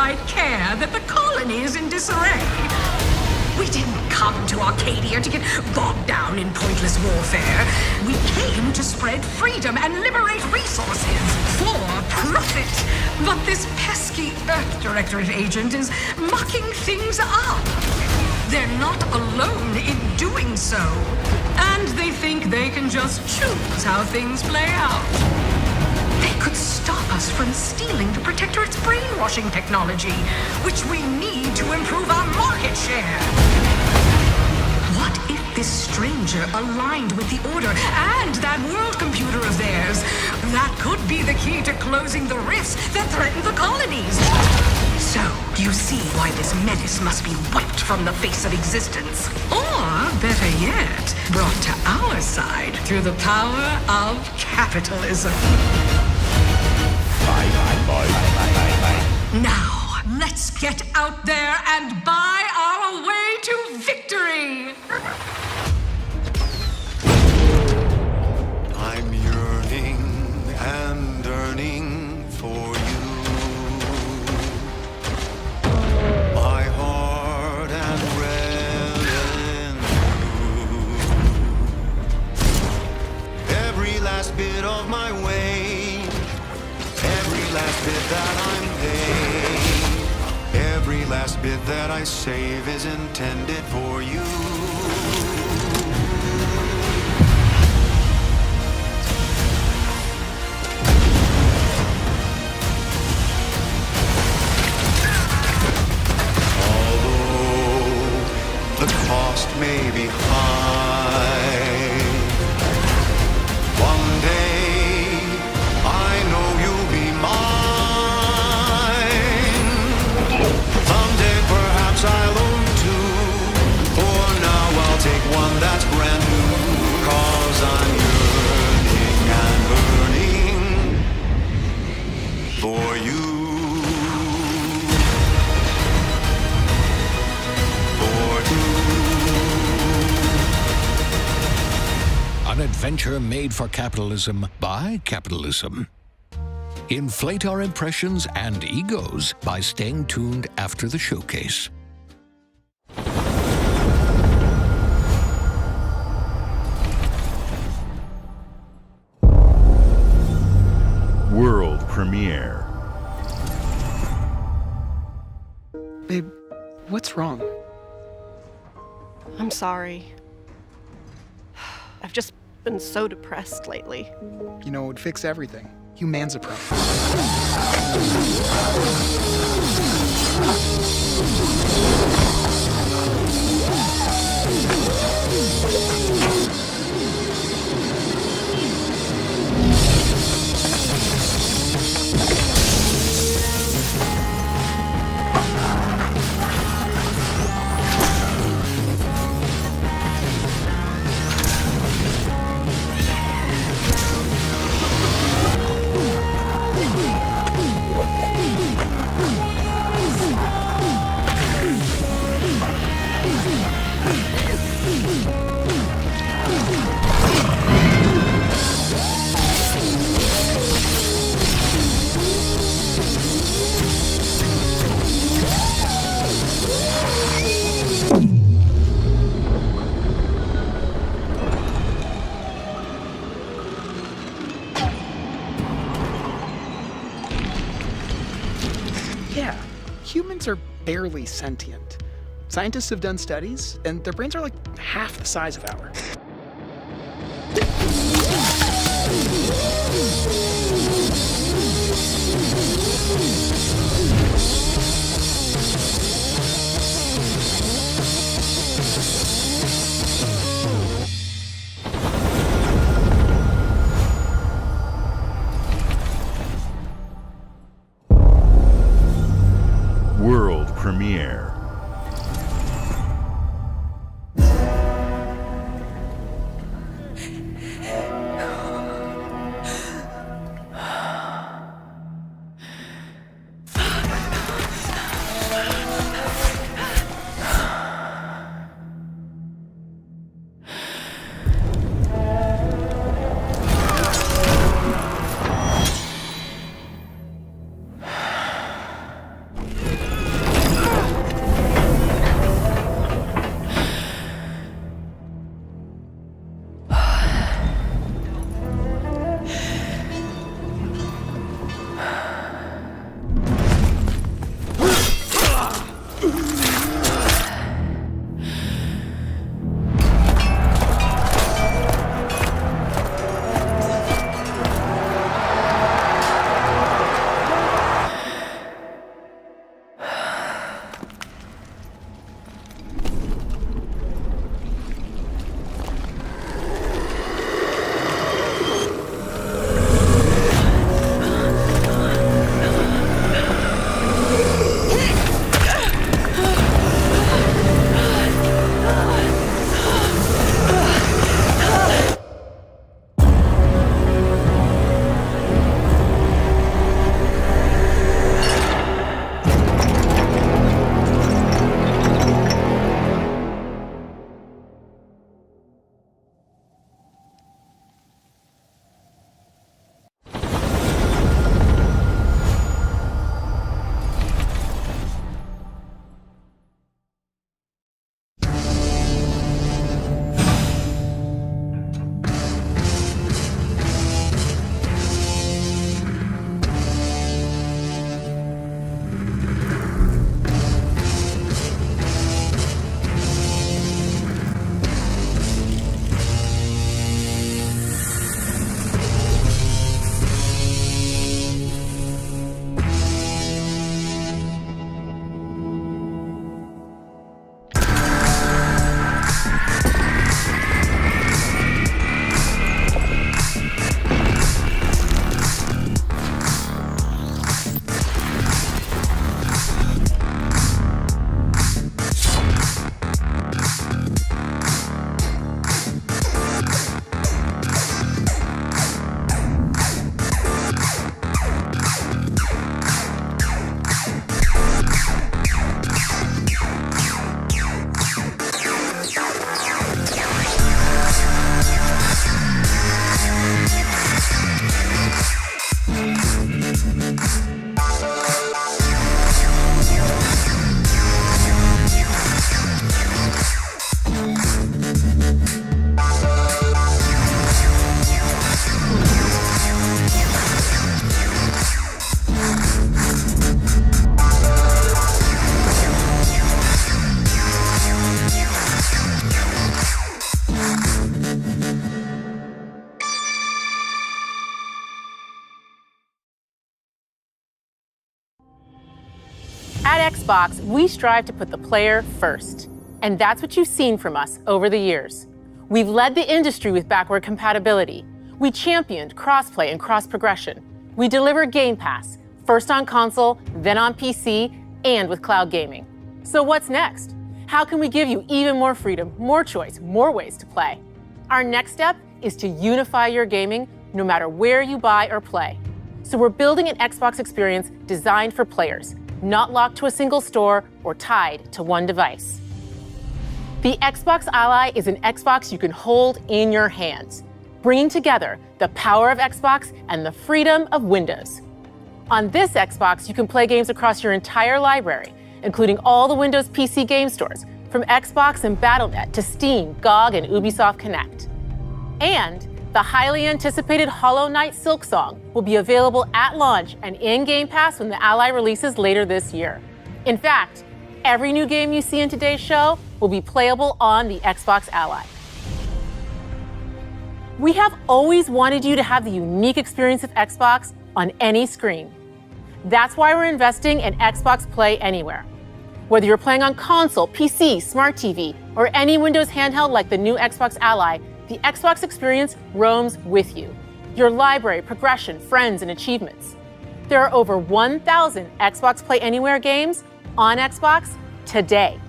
I care that the colony is in disarray. We didn't come to Arcadia to get bogged down in pointless warfare. We came to spread freedom and liberate resources for profit. But this pesky Earth Directorate agent is mucking things up. They're not alone in doing so. And they think they can just choose how things play out. They could stop us from stealing the Protectorate's brainwashing technology, which we need to improve our market share. What if this stranger aligned with the Order and that world computer of theirs? That could be the key to closing the rifts that threaten the colonies. So, you see why this menace must be wiped from the face of existence. Or, better yet, brought to our side through the power of capitalism. Now, let's get out there and buy our way to victory! I'm yearning and yearning for you. My heart and revel in you. Every last bit of my way, every last bit that I'm paid, every last bit that I save is intended for you. The cost may be high. One day, I know you'll be mine. Someday, perhaps I'll own two. For now, I'll take one that's brand new. 'Cause I'm yearning and burning for you. An adventure made for capitalism by capitalism. Inflate our impressions and egos by staying tuned after the showcase. World premiere. Babe, what's wrong? I'm sorry. I've just been so depressed lately. You know, it would fix everything. Humanzapro. Yeah, humans are barely sentient. Scientists have done studies, and their brains are like half the size of ours. World premiere. At Xbox, we strive to put the player first. And that's what you've seen from us over the years. We've led the industry with backward compatibility. We championed crossplay and cross-progression. We deliver Game Pass, first on console, then on PC, and with cloud gaming. So what's next? How can we give you even more freedom, more choice, more ways to play? Our next step is to unify your gaming no matter where you buy or play. So we're building an Xbox experience designed for players, not locked to a single store or tied to one device. The Xbox Ally is an Xbox you can hold in your hands, bringing together the power of Xbox and the freedom of Windows. On this Xbox, you can play games across your entire library, including all the Windows PC game stores, from Xbox and Battle.net to Steam, GOG, and Ubisoft Connect. And the highly anticipated Hollow Knight Silksong will be available at launch and in Game Pass when the Ally releases later this year. In fact, every new game you see in today's show will be playable on the Xbox Ally. We have always wanted you to have the unique experience of Xbox on any screen. That's why we're investing in Xbox Play Anywhere. Whether you're playing on console, PC, smart TV, or any Windows handheld like the new Xbox Ally, the Xbox experience roams with you. Your library, progression, friends, and achievements. There are over 1,000 Xbox Play Anywhere games on Xbox today.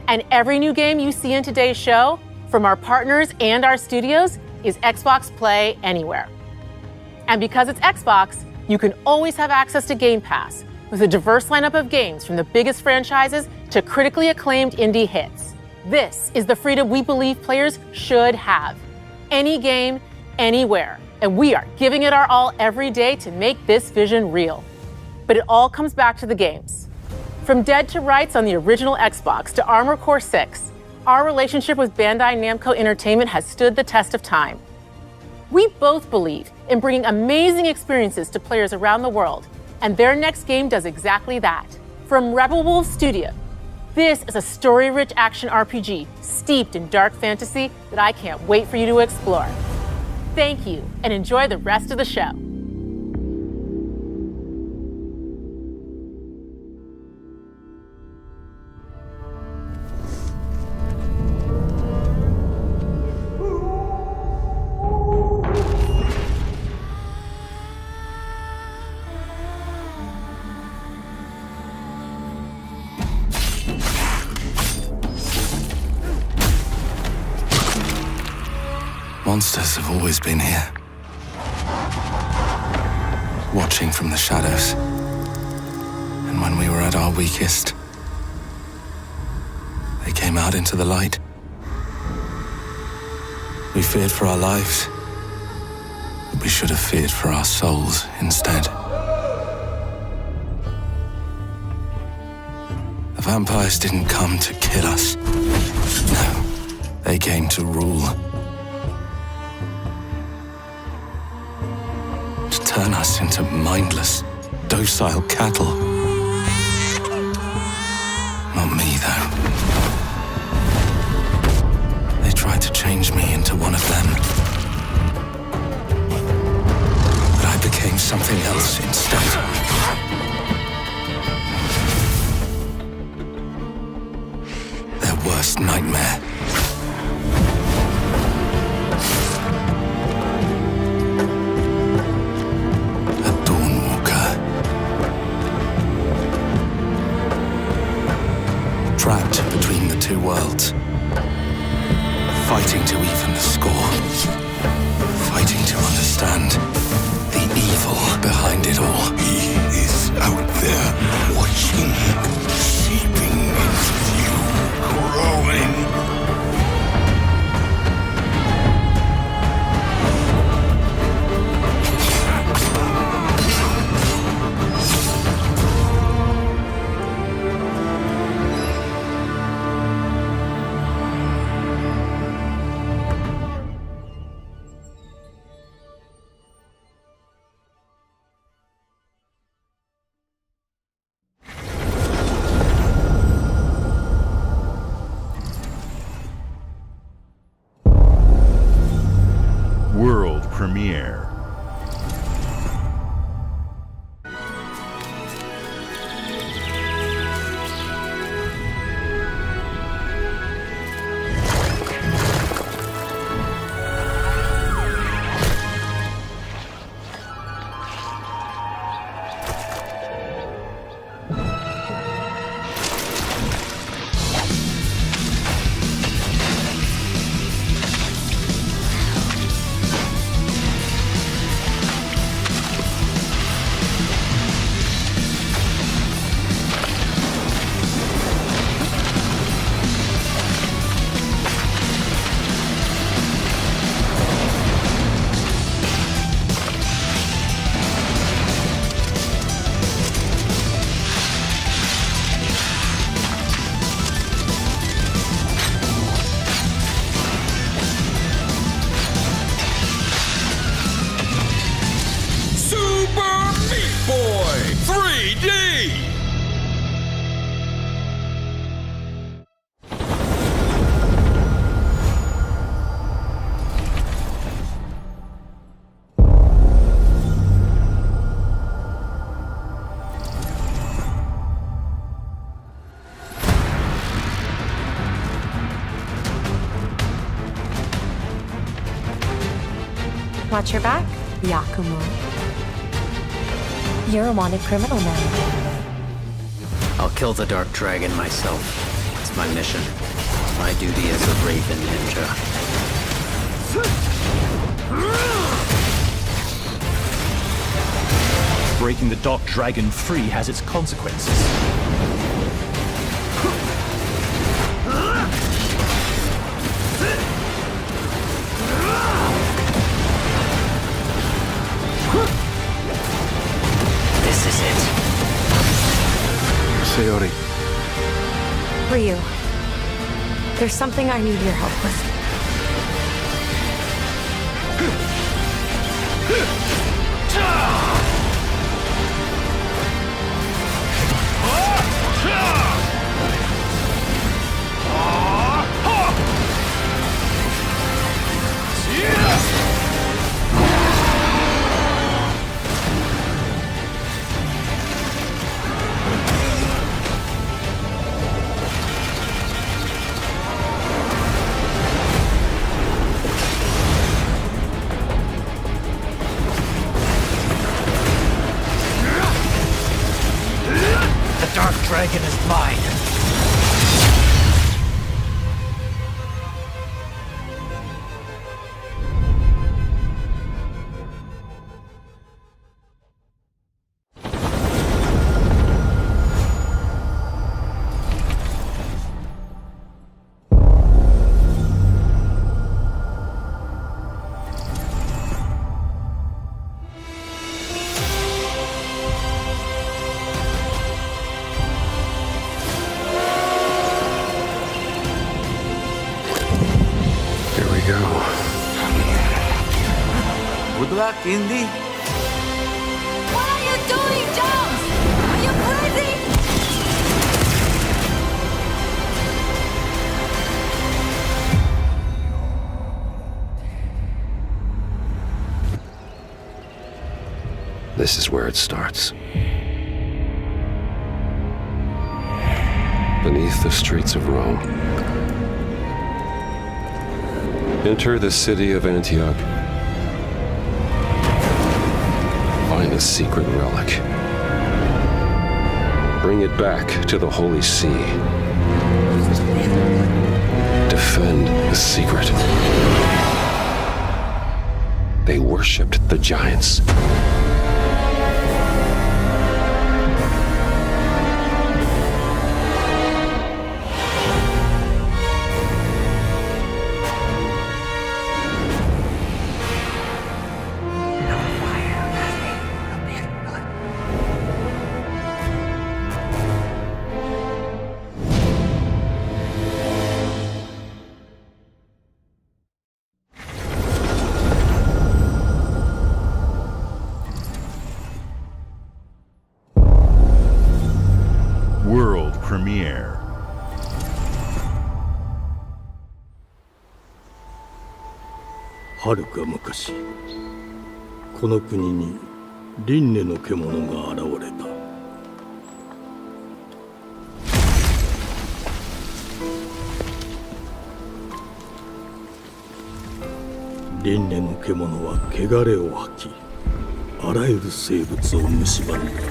And every new game you see in today's show, from our partners and our studios, is Xbox Play Anywhere. And because it's Xbox, you can always have access to Game Pass with a diverse lineup of games from the biggest franchises to critically acclaimed indie hits. This is the freedom we believe players should have. Any game, anywhere. And we are giving it our all every day to make this vision real. But it all comes back to the games. From Dead to Rights on the original Xbox to Armored Core 6, our relationship with Bandai Namco Entertainment has stood the test of time. We both believe in bringing amazing experiences to players around the world, and their next game does exactly that. From Rebel Wolves Studio, this is a story-rich action RPG steeped in dark fantasy that I can't wait for you to explore. Thank you, and enjoy the rest of the show. Monsters have always been here, watching from the shadows. And when we were at our weakest, they came out into the light. We feared for our lives, but we should have feared for our souls instead. The vampires didn't come to kill us. No, they came to rule. Turn us into mindless, docile cattle. Not me, though. They tried to change me into one of them. But I became something else instead. Their worst nightmare. Trapped between the two worlds, fighting to even the score, fighting to understand the evil behind it all. He is out there, watching, seeping into you, growing. Watch your back, Yakumo. You're a wanted criminal now. I'll kill the Dark Dragon myself. It's my mission. My duty as a Raven Ninja. Breaking the Dark Dragon free has its consequences. This is it. Sayori. Ryu, there's something I need your help with. The Dark Dragon is mine. Good luck, Indy. What are you doing, Jones? Are you crazy? This is where it starts. Beneath the streets of Rome. Enter the city of Antioch. Find a secret relic. Bring it back to the Holy See. Defend the secret. They worshipped the giants. World premiere. 遥か昔、この国に輪廻の獣が現れた。輪廻の獣は汚れを吐き、あらゆる生物を蝕んだ。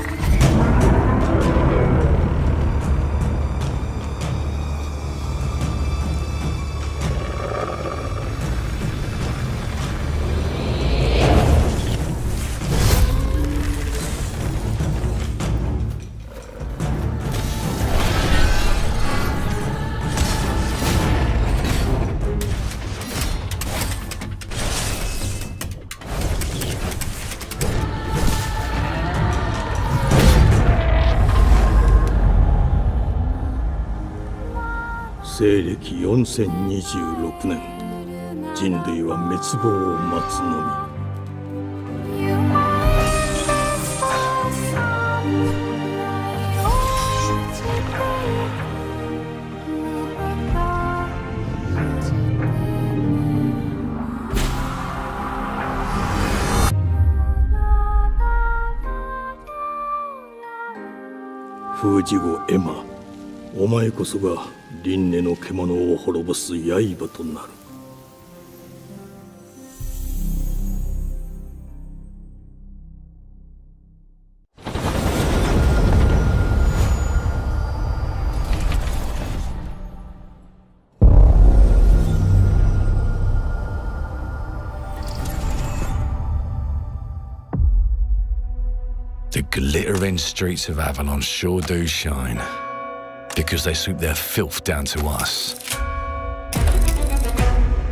西暦4026年、人類は滅亡を待つのみ。封じ子エマ、お前こそが輪廻の獣を滅ぼす刃となる。The glittering streets of Avalon sure do shine. Because they swoop their filth down to us.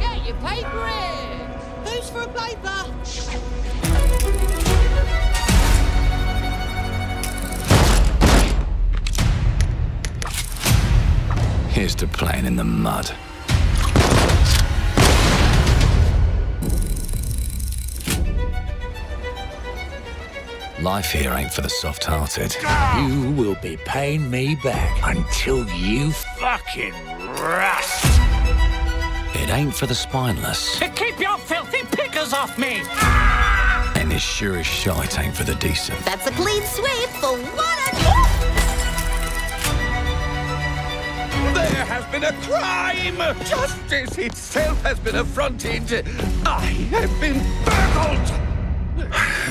Get your paper in! Who's for a paper? Here's to playing in the mud. Life here ain't for the soft-hearted. You will be paying me back until you fucking rust. It ain't for the spineless. Keep your filthy pickers off me! And it sure as shite ain't for the decent. That's a clean sweep for one of There has been a crime! Justice itself has been affronted! I have been burgled!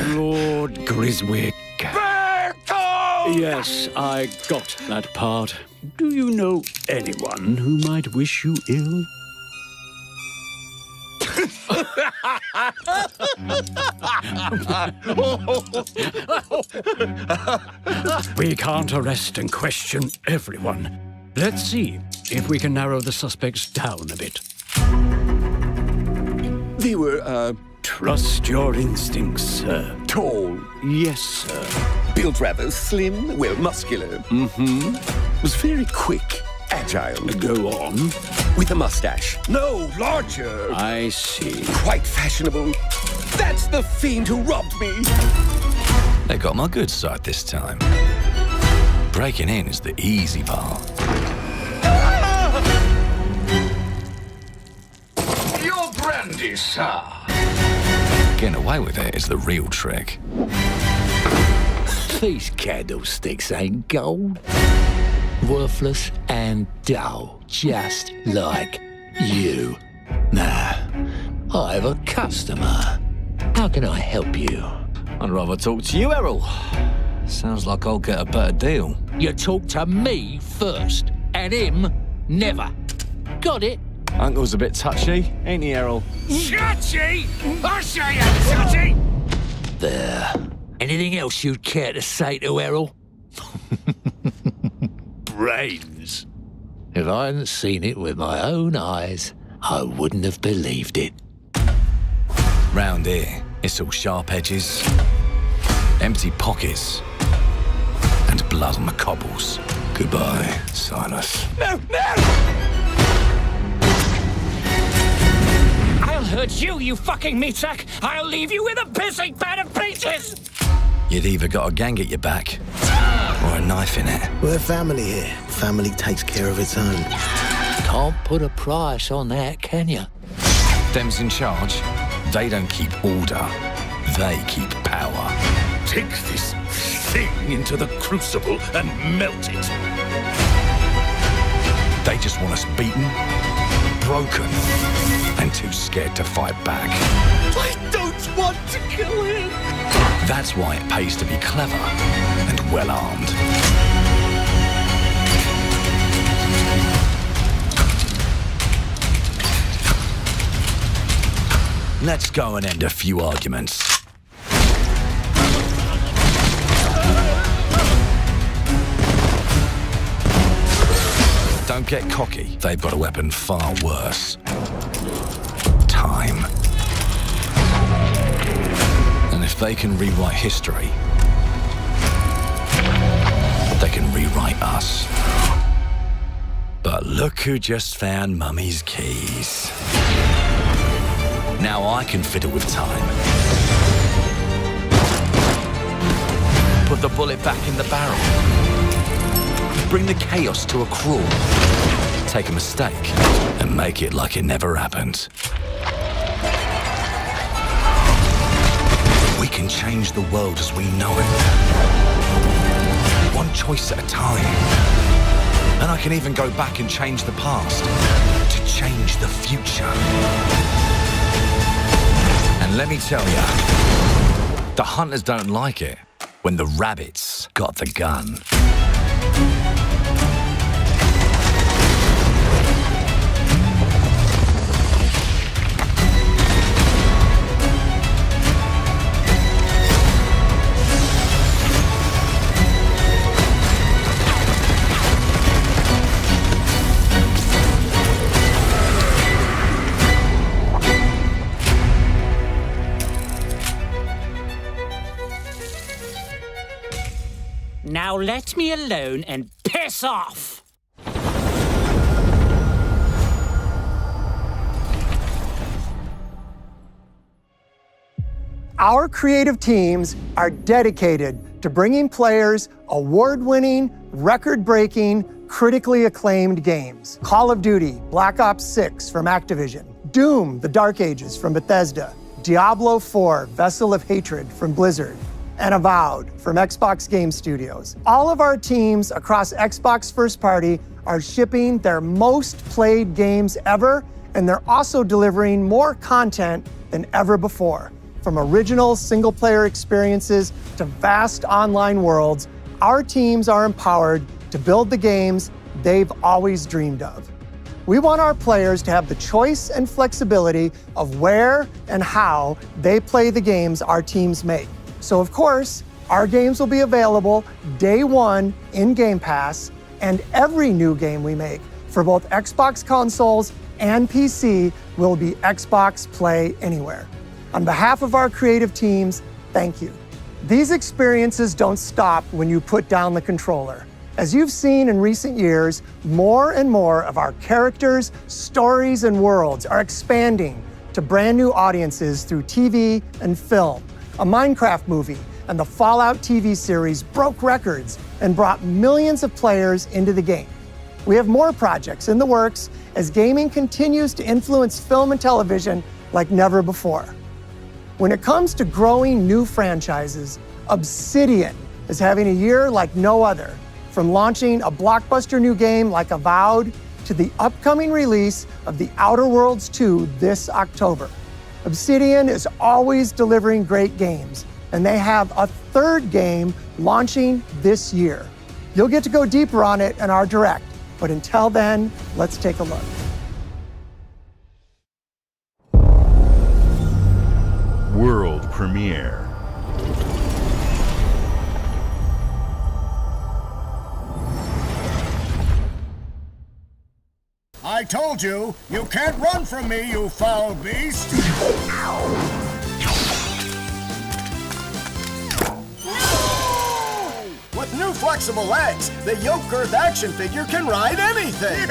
Lord Griswick. Burgled! Yes, I got that part. Do you know anyone who might wish you ill? We can't arrest and question everyone. Let's see if we can narrow the suspects down a bit. They were, Trust your instincts, sir. tall, Yes, sir. built rather slim, well, muscular. Mm-hmm. Was very quick, agile. Go on. With a mustache. No, larger. I see. Quite fashionable. That's the fiend who robbed me. They got my good side this time. Breaking in is the easy part. Your brandy, sir. Getting away with it is the real trick. These candlesticks ain't gold. Worthless and dull, just like you. Nah, I have a customer. How can I help you? I'd rather talk to you, Errol. Sounds like I'll get a better deal. You talk to me first, and him never. Got it? Uncle's a bit touchy, ain't he, Errol? Touchy? I say you touchy! There. Anything else you'd care to say to Errol? Brains. If I hadn't seen it with my own eyes, I wouldn't have believed it. Round here, it's all sharp edges, empty pockets, and blood on the cobbles. Goodbye, Silas. No, no! I'll hurt you, you fucking meatsack! I'll leave you with a pissing pan of peaches! You'd either got a gang at your back, or a knife in it. We're family here. Family takes care of its own. Can't put a price on that, can you? Them's in charge. They don't keep order. They keep power. Take this thing into the crucible and melt it. They just want us beaten, broken, and too scared to fight back. I don't want to kill him. That's why it pays to be clever and well-armed. Let's go and end a few arguments. Don't get cocky. They've got a weapon far worse. Time. And if they can rewrite history, they can rewrite us. But look who just found Mummy's keys. Now I can fiddle with time. Put the bullet back in the barrel. Bring the chaos to a crawl. Take a mistake and make it like it never happened. We can change the world as we know it. One choice at a time. And I can even go back and change the past to change the future. And let me tell ya, the hunters don't like it when the rabbits got the gun. Now let me alone and piss off! Our creative teams are dedicated to bringing players award-winning, record-breaking, critically acclaimed games. Call of Duty, Black Ops 6 from Activision, Doom, The Dark Ages from Bethesda, Diablo 4, Vessel of Hatred from Blizzard, and Avowed from Xbox Game Studios. All of our teams across Xbox First Party are shipping their most played games ever, and they're also delivering more content than ever before. From original single-player experiences to vast online worlds, our teams are empowered to build the games they've always dreamed of. We want our players to have the choice and flexibility of where and how they play the games our teams make. So of course, our games will be available day one in Game Pass, and every new game we make for both Xbox consoles and PC will be Xbox Play Anywhere. On behalf of our creative teams, thank you. These experiences don't stop when you put down the controller. As you've seen in recent years, more and more of our characters, stories, and worlds are expanding to brand new audiences through TV and film. A Minecraft movie and the Fallout TV series broke records and brought millions of players into the game. We have more projects in the works as gaming continues to influence film and television like never before. When it comes to growing new franchises, Obsidian is having a year like no other. From launching a blockbuster new game like Avowed to the upcoming release of The Outer Worlds 2 this October. Obsidian is always delivering great games, and they have a third game launching this year. You'll get to go deeper on it in our Direct, but until then, let's take a look. World premiere. I told you, you can't run from me, you foul beast! With new flexible legs, the yoke girth action figure can ride anything!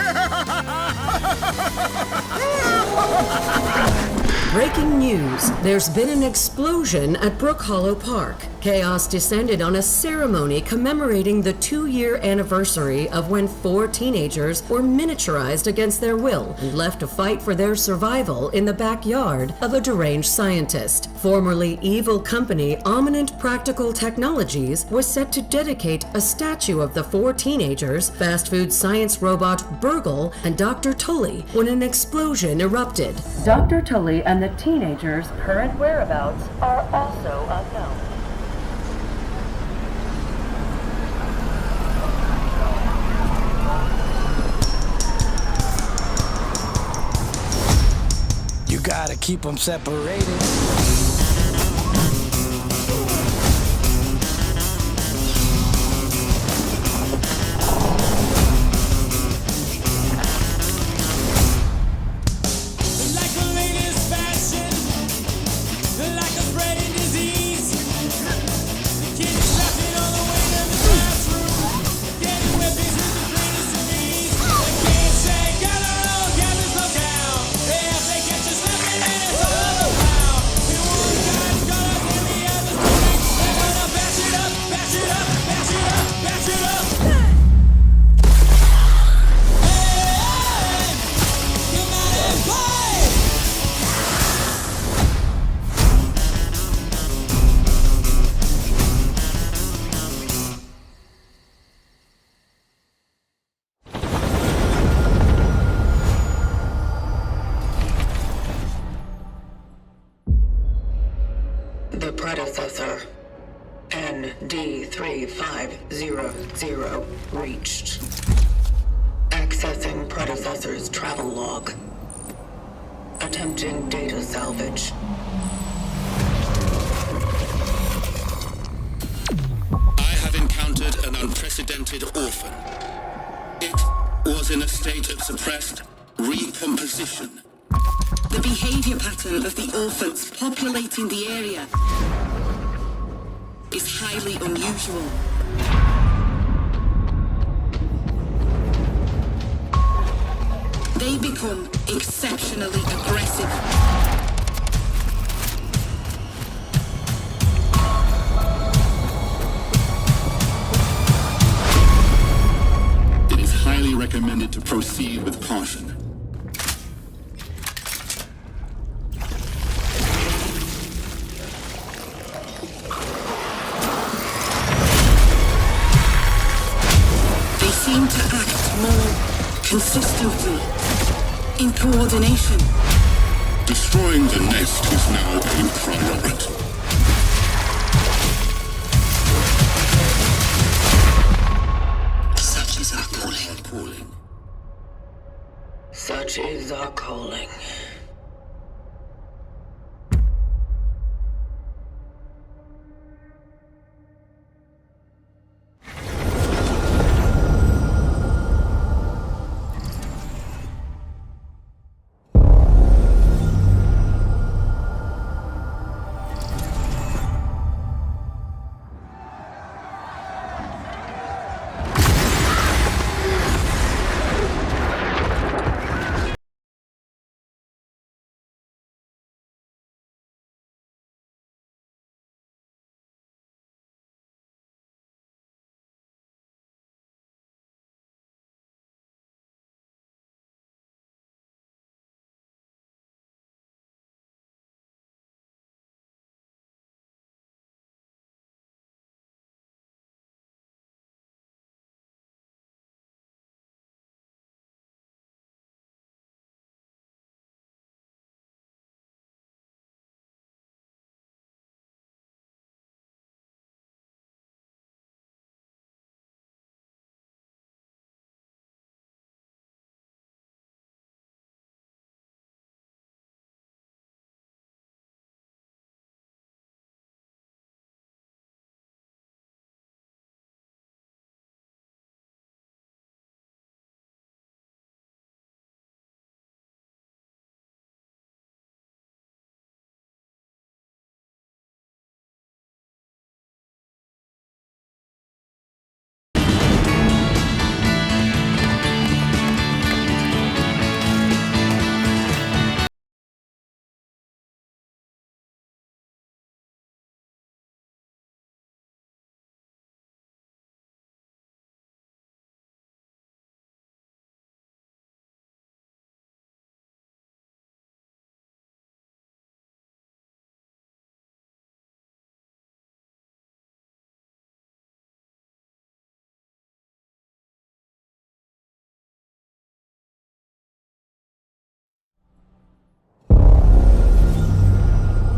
Breaking news. There's been an explosion at Brook Hollow Park. Chaos descended on a ceremony commemorating the 2-year anniversary of when 4 teenagers were miniaturized against their will and left to fight for their survival in the backyard of a deranged scientist. Formerly evil company Ominent Practical Technologies was set to dedicate a statue of the 4 teenagers, fast food science robot Burgle, and Dr. Tully when an explosion erupted. Dr. Tully and the teenagers' current whereabouts are also unknown. You gotta keep them separated. The predecessor, ND3500, reached. Accessing predecessor's travel log. Attempting data salvage. I have encountered an unprecedented orphan. It was in a state of suppressed recomposition. The behavior pattern of the orphans populating the area is highly unusual. they become exceptionally aggressive. It is highly recommended to proceed with caution. They seem to act more consistently, in coordination. Destroying the nest is now a priority. Such is our calling. Such is our calling.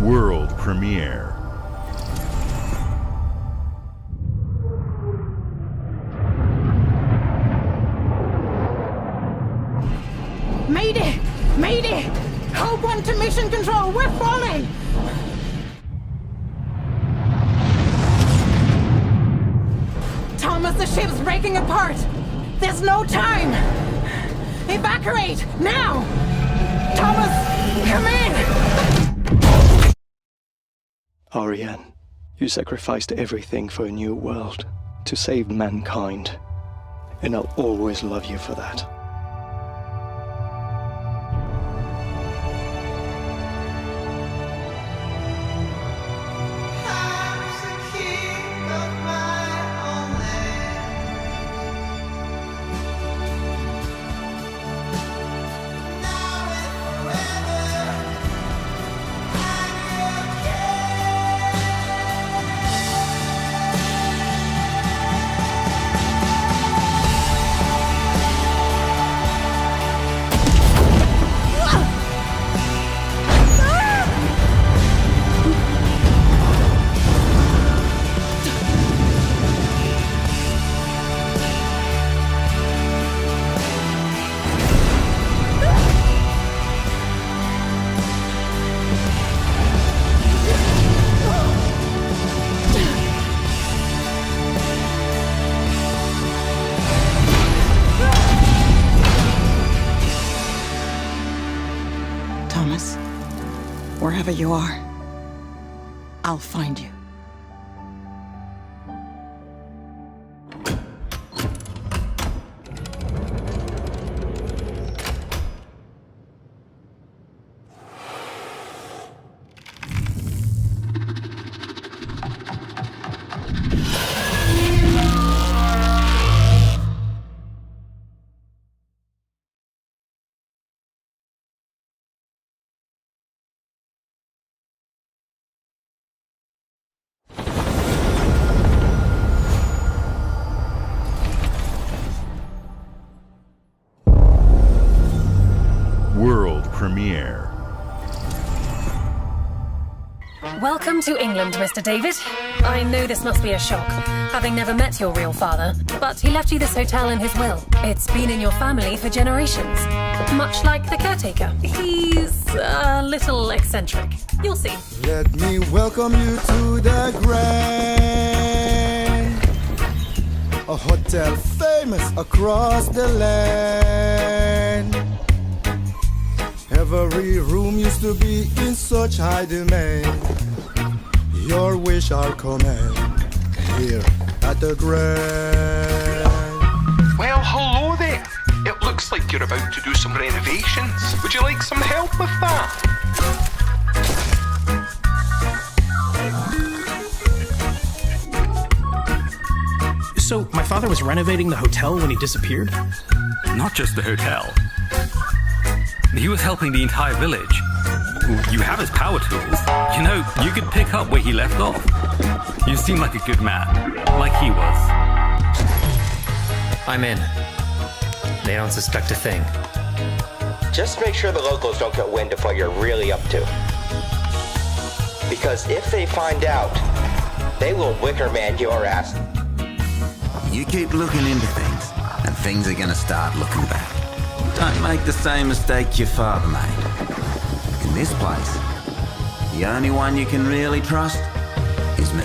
World premiere. Mayday! Mayday! Code 1 to mission control, we're falling! Thomas, the ship's breaking apart! There's no time! Evacuate! Now! Thomas, come in! Ariane, you sacrificed everything for a new world, to save mankind. And I'll always love you for that. Thomas, wherever you are, I'll find you. Welcome to England, Mr. David. I know this must be a shock, having never met your real father, but he left you this hotel in his will. It's been in your family for generations, much like the caretaker. He's a little eccentric. You'll see. Let me welcome you to the Grand, a hotel famous across the land. Every room used to be in such high demand. Your wish, our command, here at the Grand. Well, hello there. It looks like you're about to do some renovations. Would you like some help with that? So, my father was renovating the hotel when he disappeared? Not just the hotel. He was helping the entire village. You have his power tools. You know, you could pick up where he left off. You seem like a good man, like he was. I'm in. They don't suspect a thing. Just make sure the locals don't get wind of what you're really up to. Because if they find out, they will wicker man your ass. You keep looking into things, and things are gonna start looking back. Don't make the same mistake your father made. In this place, the only one you can really trust is me.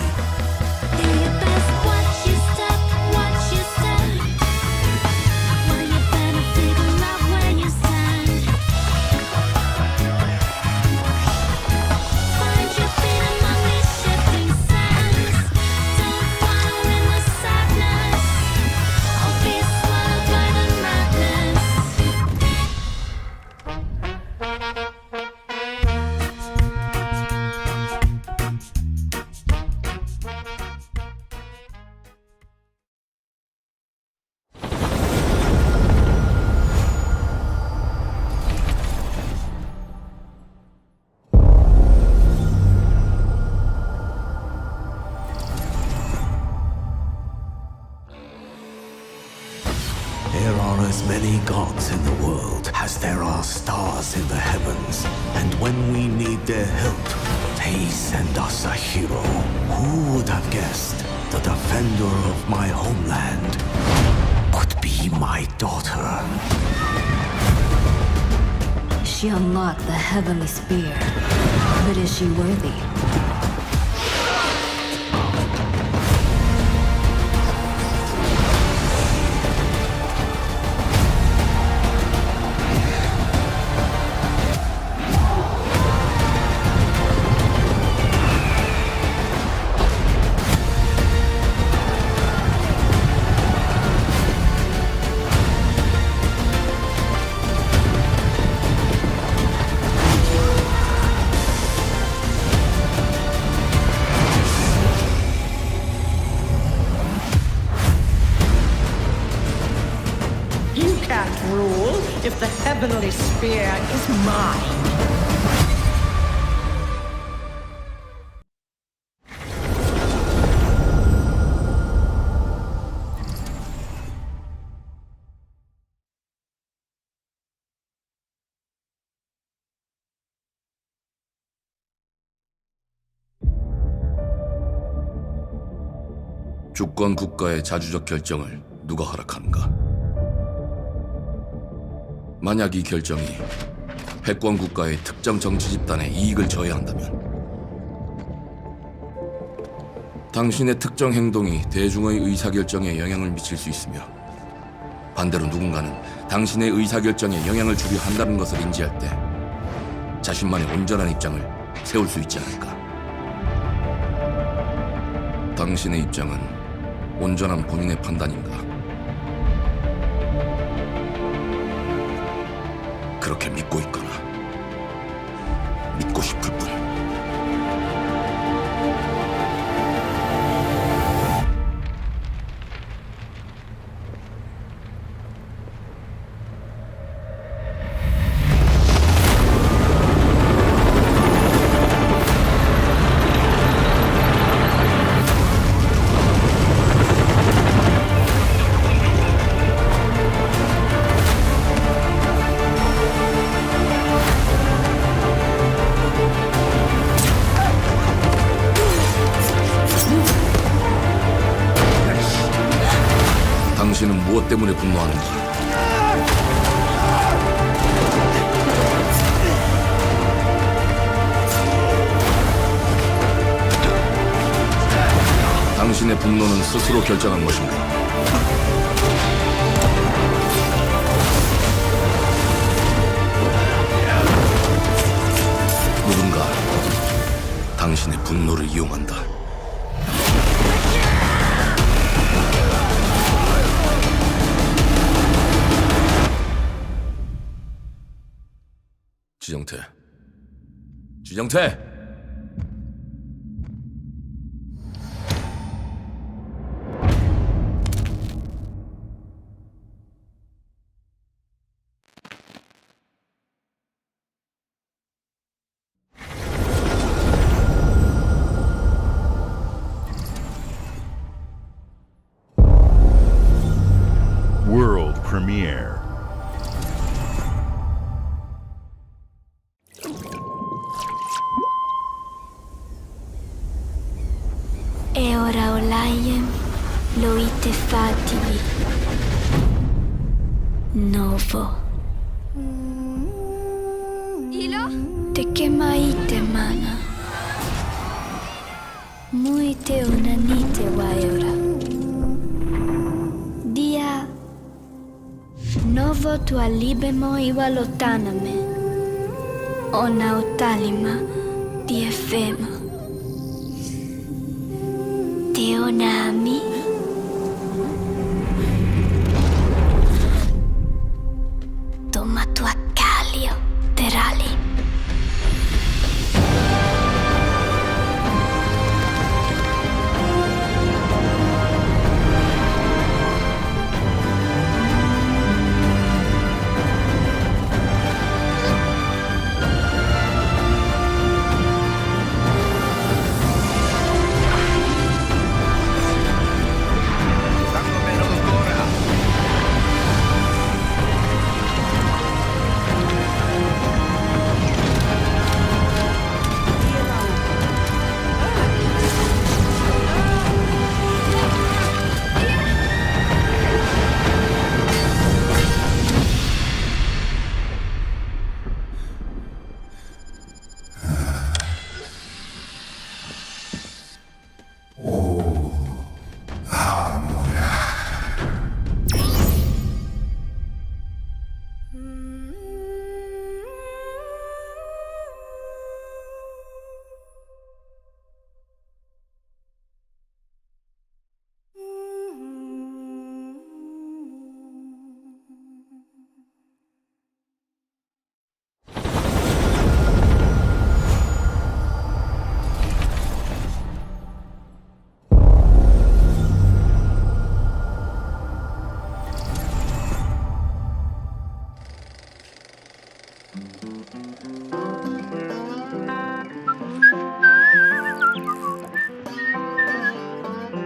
There are as many gods in the world as there are stars in the heavens. And when we need their help, they send us a hero. Who would have guessed the defender of my homeland would be my daughter? She unlocked the heavenly spear, but is she worthy? Rule if the heavenly spear is mine. 주권 국가의 자주적 결정을 누가 허락하는가? 만약 이 결정이 패권 국가의 특정 정치 집단의 이익을 저해한다면 당신의 특정 행동이 대중의 의사결정에 영향을 미칠 수 있으며 반대로 누군가는 당신의 의사결정에 영향을 주려 한다는 것을 인지할 때 자신만의 온전한 입장을 세울 수 있지 않을까? 당신의 입장은 온전한 본인의 판단인가? 그렇게 믿고 있거나 믿고 싶을 뿐. 당신은 무엇 때문에 분노하는지. 당신의 분노는 스스로 결정한 것인가? 누군가 당신의 분노를 이용한다. 지정태! World premiere. E ora olaiem loite fativi. Novo. Ilo? Te kemaite mana. Muite unanite waiora. Dia. Novo tua libemo iwa lotaname. Ona otalima di efema. Teonami. Toma tua calio, terali.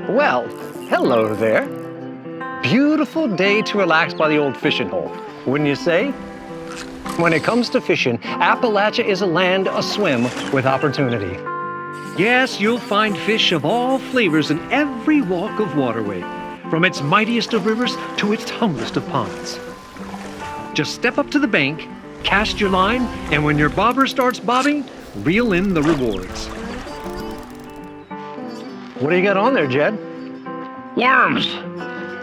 Well, hello there. Beautiful day to relax by the old fishing hole, wouldn't you say? When it comes to fishing, Appalachia is a land aswim with opportunity. Yes, you'll find fish of all flavors in every walk of waterway, from its mightiest of rivers to its humblest of ponds. Just step up to the bank, cast your line, and when your bobber starts bobbing, reel in the rewards. What do you got on there, Jed? Worms!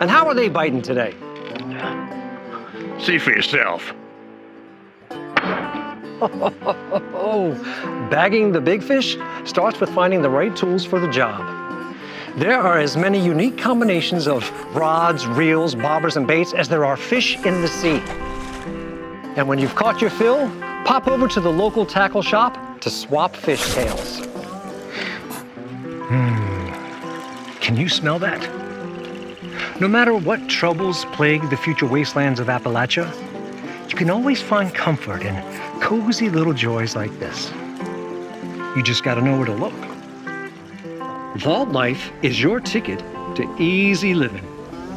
And how are they biting today? See for yourself. Bagging the big fish starts with finding the right tools for the job. There are as many unique combinations of rods, reels, bobbers, and baits as there are fish in the sea. And when you've caught your fill, pop over to the local tackle shop to swap fish tails. Can you smell that? No matter what troubles plague the future wastelands of Appalachia, you can always find comfort in cozy little joys like this. You just gotta know where to look. Vault Life is your ticket to easy living.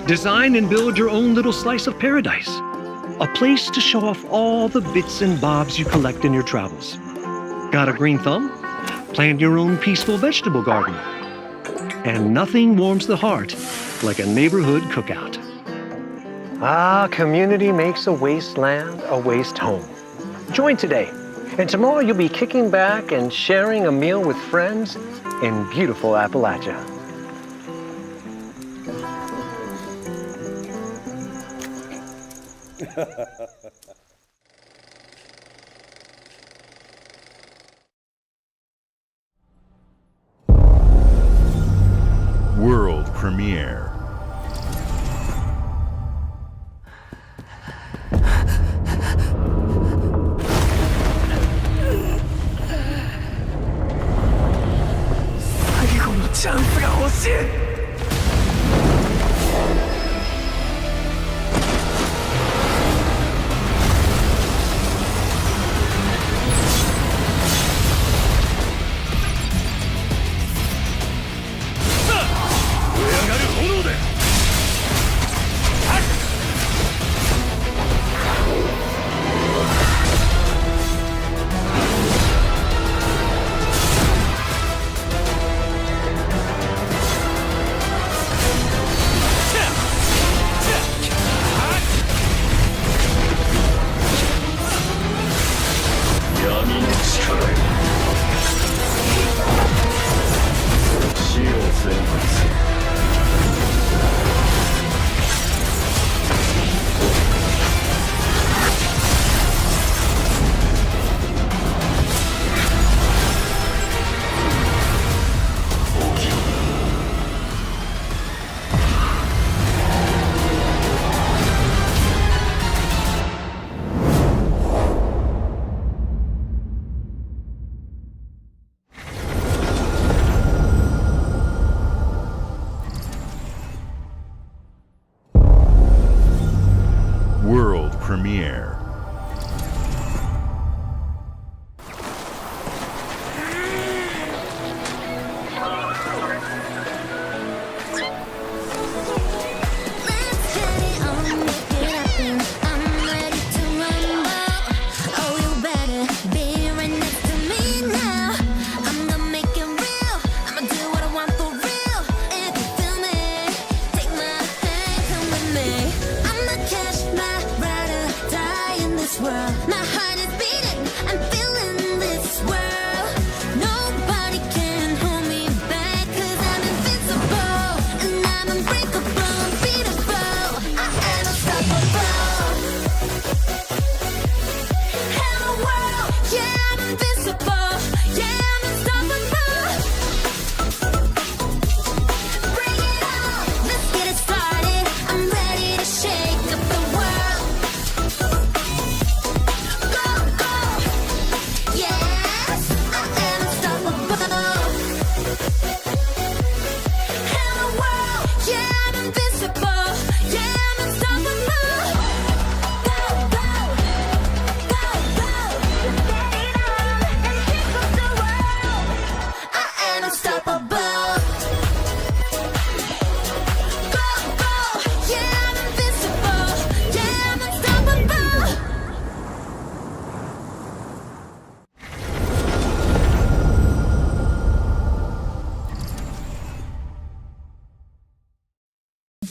Design and build your own little slice of paradise. A place to show off all the bits and bobs you collect in your travels. Got a green thumb? Plant your own peaceful vegetable garden. And nothing warms the heart like a neighborhood cookout. Community makes a wasteland a waste home. Join today, and tomorrow you'll be kicking back and sharing a meal with friends in beautiful Appalachia. World premiere. World premiere.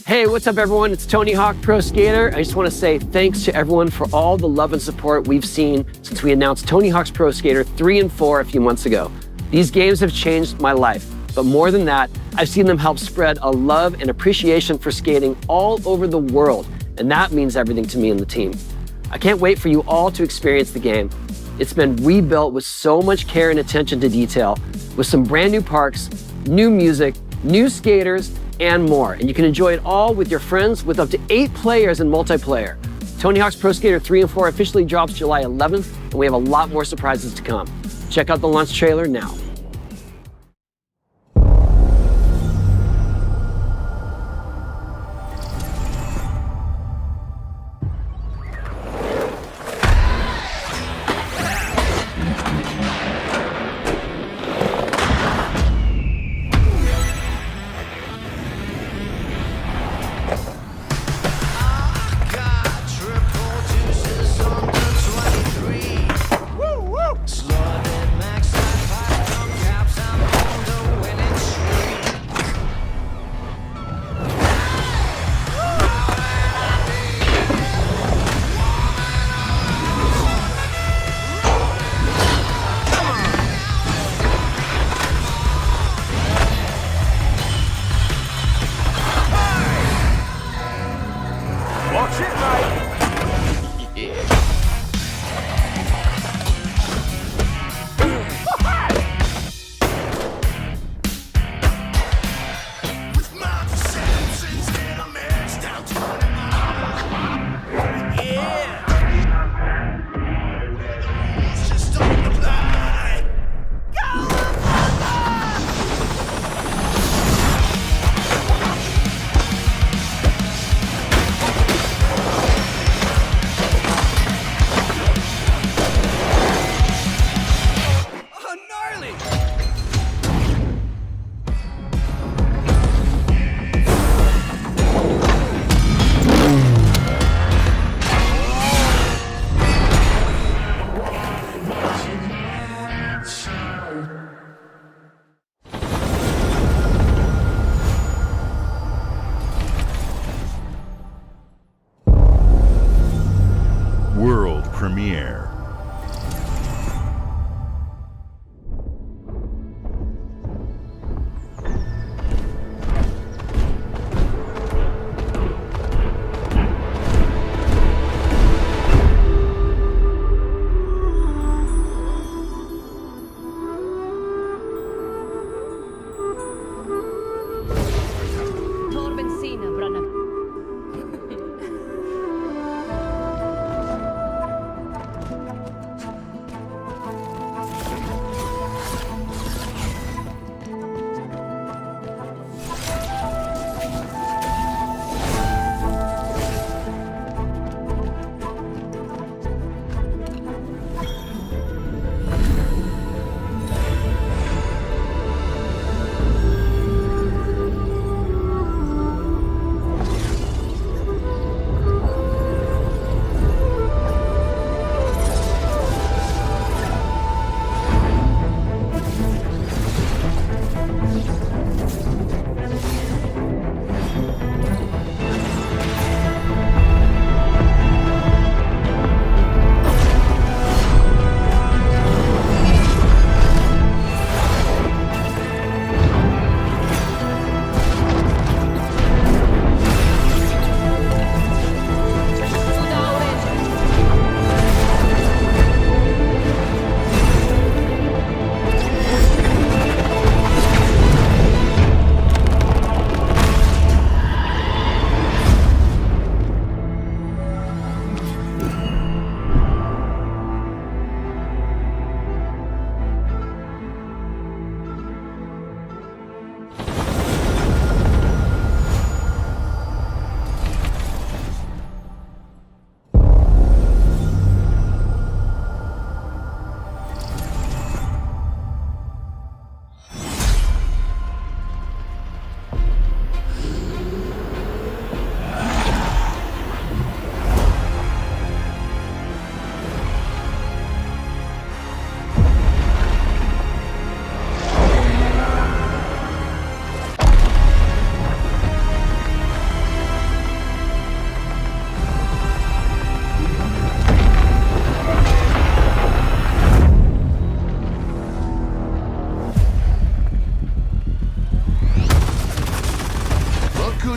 Hey, what's up everyone? It's Tony Hawk Pro Skater. I just want to say thanks to everyone for all the love and support we've seen since we announced Tony Hawk's Pro Skater 3 and 4 a few months ago. These games have changed my life, but more than that, I've seen them help spread a love and appreciation for skating all over the world, and that means everything to me and the team. I can't wait for you all to experience the game. It's been rebuilt with so much care and attention to detail, with some brand new parks, new music, new skaters, and more. And you can enjoy it all with your friends with up to 8 players in multiplayer. Tony Hawk's Pro Skater 3 and 4 officially drops July 11th, and we have a lot more surprises to come. Check out the launch trailer now. premiere.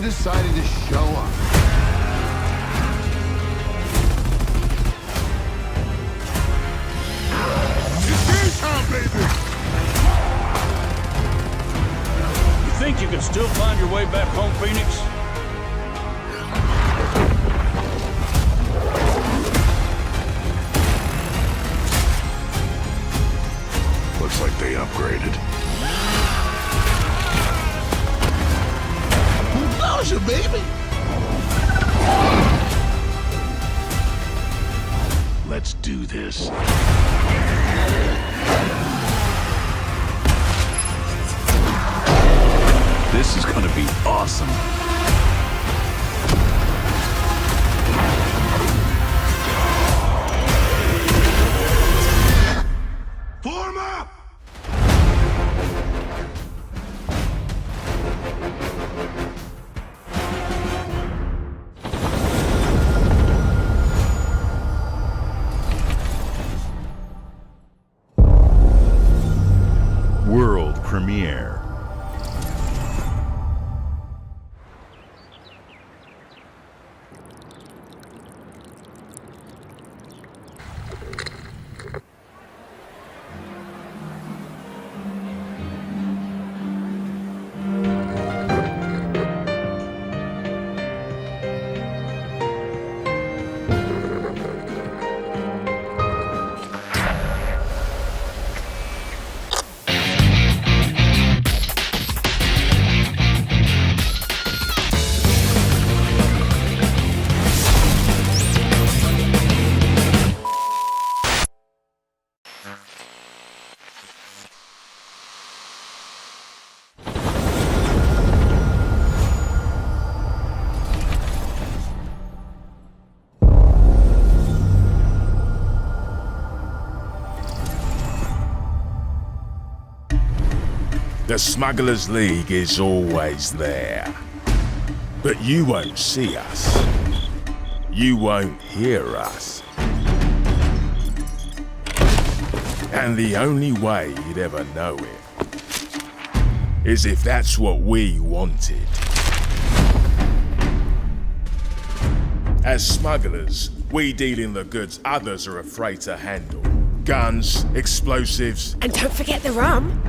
Decided to show up. It's game time, baby! You think you can still find your way back home, Phoenix? Looks like they upgraded. Nausea, baby! Let's do this. This is gonna be awesome. Form up! World premiere. The Smugglers League is always there. But you won't see us. You won't hear us. And the only way you'd ever know it is if that's what we wanted. As smugglers, we deal in the goods others are afraid to handle. Guns, explosives. And don't forget the rum.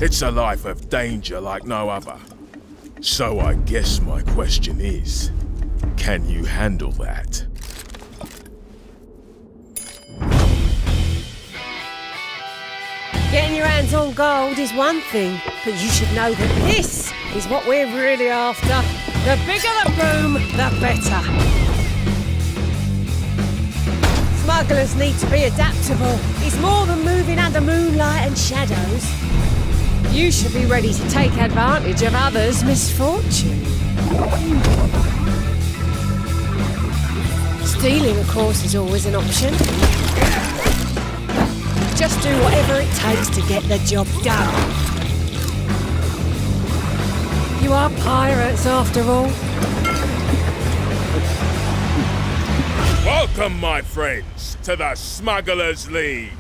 It's a life of danger like no other. So I guess my question is, can you handle that? Getting your hands on gold is one thing, but you should know that this is what we're really after. The bigger the boom, the better. Smugglers need to be adaptable. It's more than moving under moonlight and shadows. You should be ready to take advantage of others' misfortune. Stealing, of course, is always an option. Just do whatever it takes to get the job done. You are pirates, after all. Welcome, my friends, to the Smugglers League.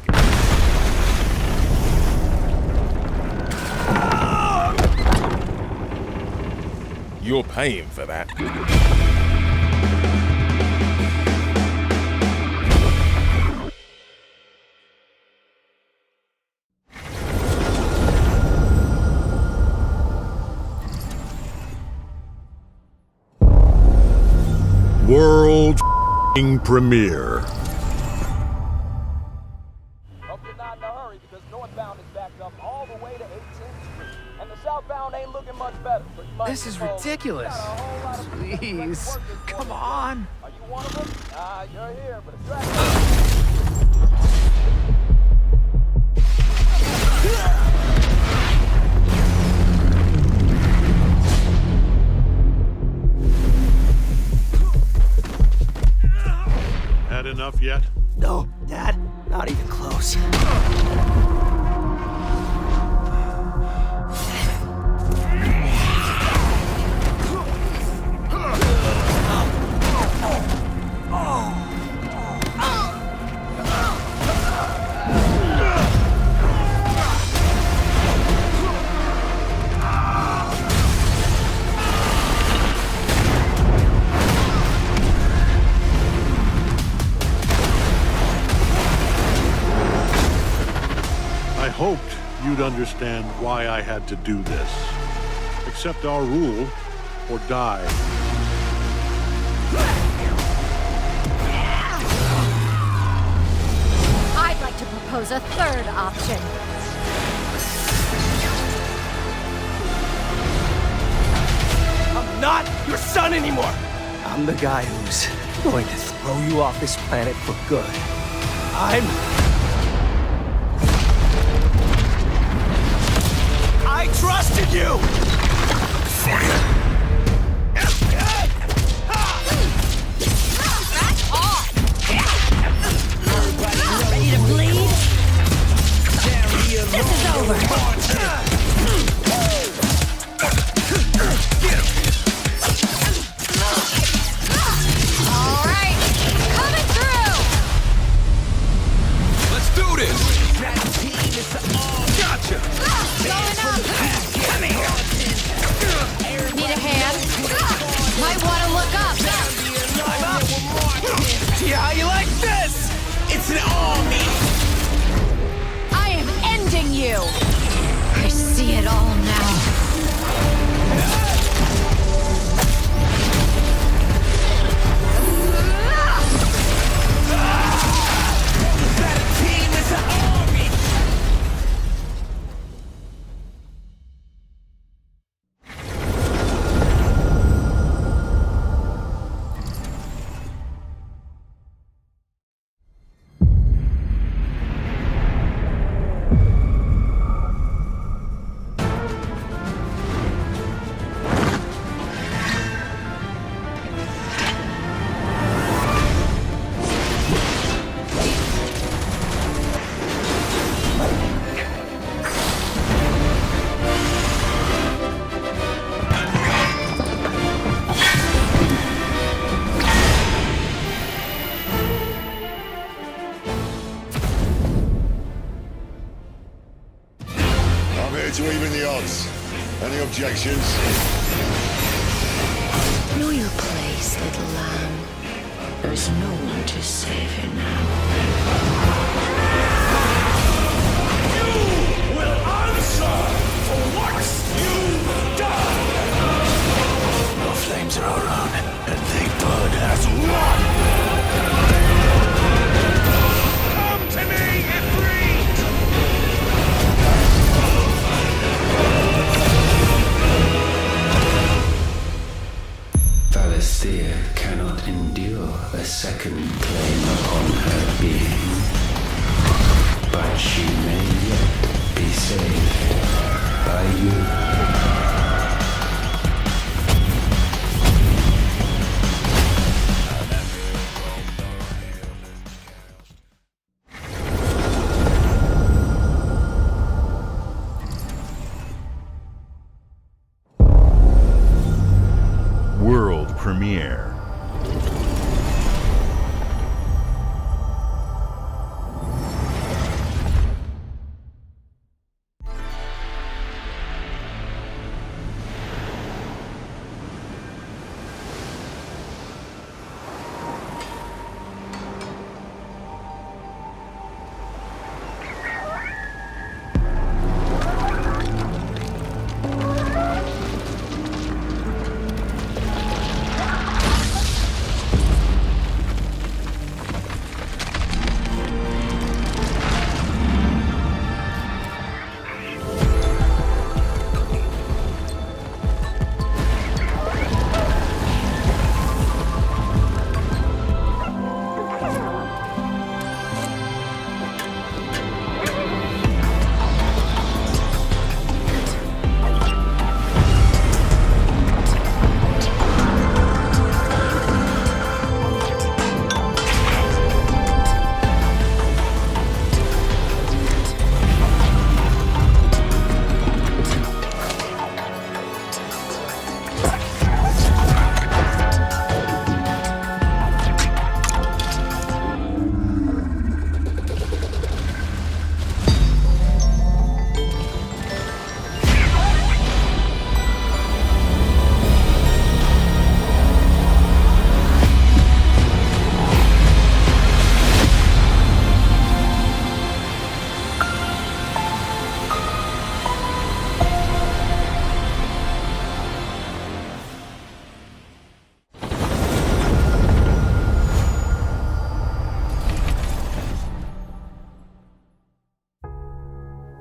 You're paying for that. World premiere. Hope you're not in a hurry because northbound is backed up all the way to 18th Street. And the southbound ain't looking much better. This is ridiculous. Please, come on. Are you one of them? You're here, but it's right. Had enough yet? No, Dad, not even close. I hoped you'd understand why I had to do this. Accept our rule or die. I'd like to propose a third option. I'm not your son anymore. I'm the guy who's going to throw you off this planet for good. I trusted you! Ready to bleed? This is over. All right, coming through! Let's do this! Gotcha! Going up! Need a hand? Might want to look up. I'm up! See how you like this? It's an army! I am ending you! I see it all now. objections. Know your place, little lamb. There's no one to save you now. You will answer for what you've done! The flames are our own, and they burn as one. Come to me, Ifrit! Valisthea cannot endure a second claim upon her being, but she may yet be saved by you. World premiere.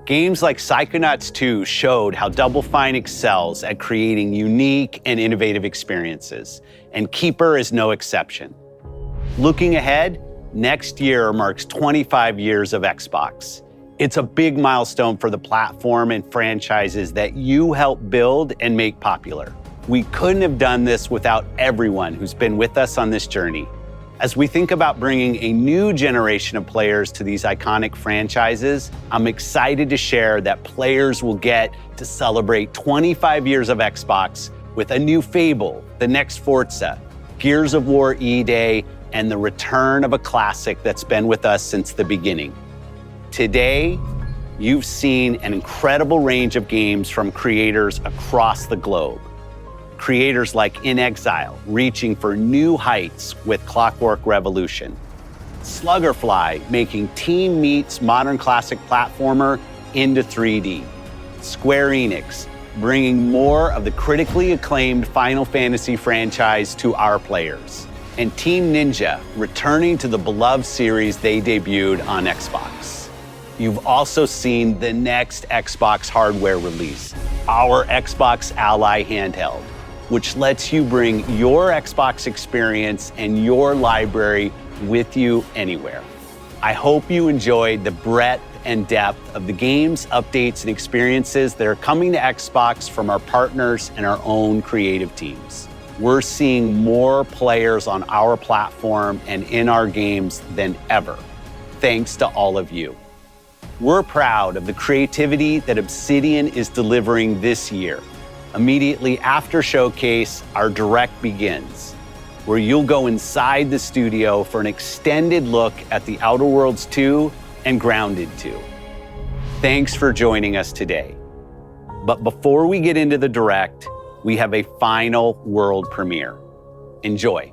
Games like Psychonauts 2 showed how Double Fine excels at creating unique and innovative experiences, and Keeper is no exception. Looking ahead, next year marks 25 years of Xbox. It's a big milestone for the platform and franchises that you helped build and make popular. We couldn't have done this without everyone who's been with us on this journey. As we think about bringing a new generation of players to these iconic franchises, I'm excited to share that players will get to celebrate 25 years of Xbox with a new Fable, the next Forza, Gears of War E-Day, and the return of a classic that's been with us since the beginning. Today, you've seen an incredible range of games from creators across the globe. Creators like In Exile, reaching for new heights with Clockwork Revolution. Sluggerfly, making Team Meat's modern classic platformer into 3D. Square Enix, bringing more of the critically acclaimed Final Fantasy franchise to our players. And Team Ninja, returning to the beloved series they debuted on Xbox. You've also seen the next Xbox hardware release, our Xbox Ally handheld, which lets you bring your Xbox experience and your library with you anywhere. I hope you enjoyed the breadth and depth of the games, updates, and experiences that are coming to Xbox from our partners and our own creative teams. We're seeing more players on our platform and in our games than ever, thanks to all of you. We're proud of the creativity that Obsidian is delivering this year. Immediately after Showcase, our Direct begins, where you'll go inside the studio for an extended look at The Outer Worlds 2 and Grounded 2. Thanks for joining us today. But before we get into the direct, we have a final world premiere. Enjoy.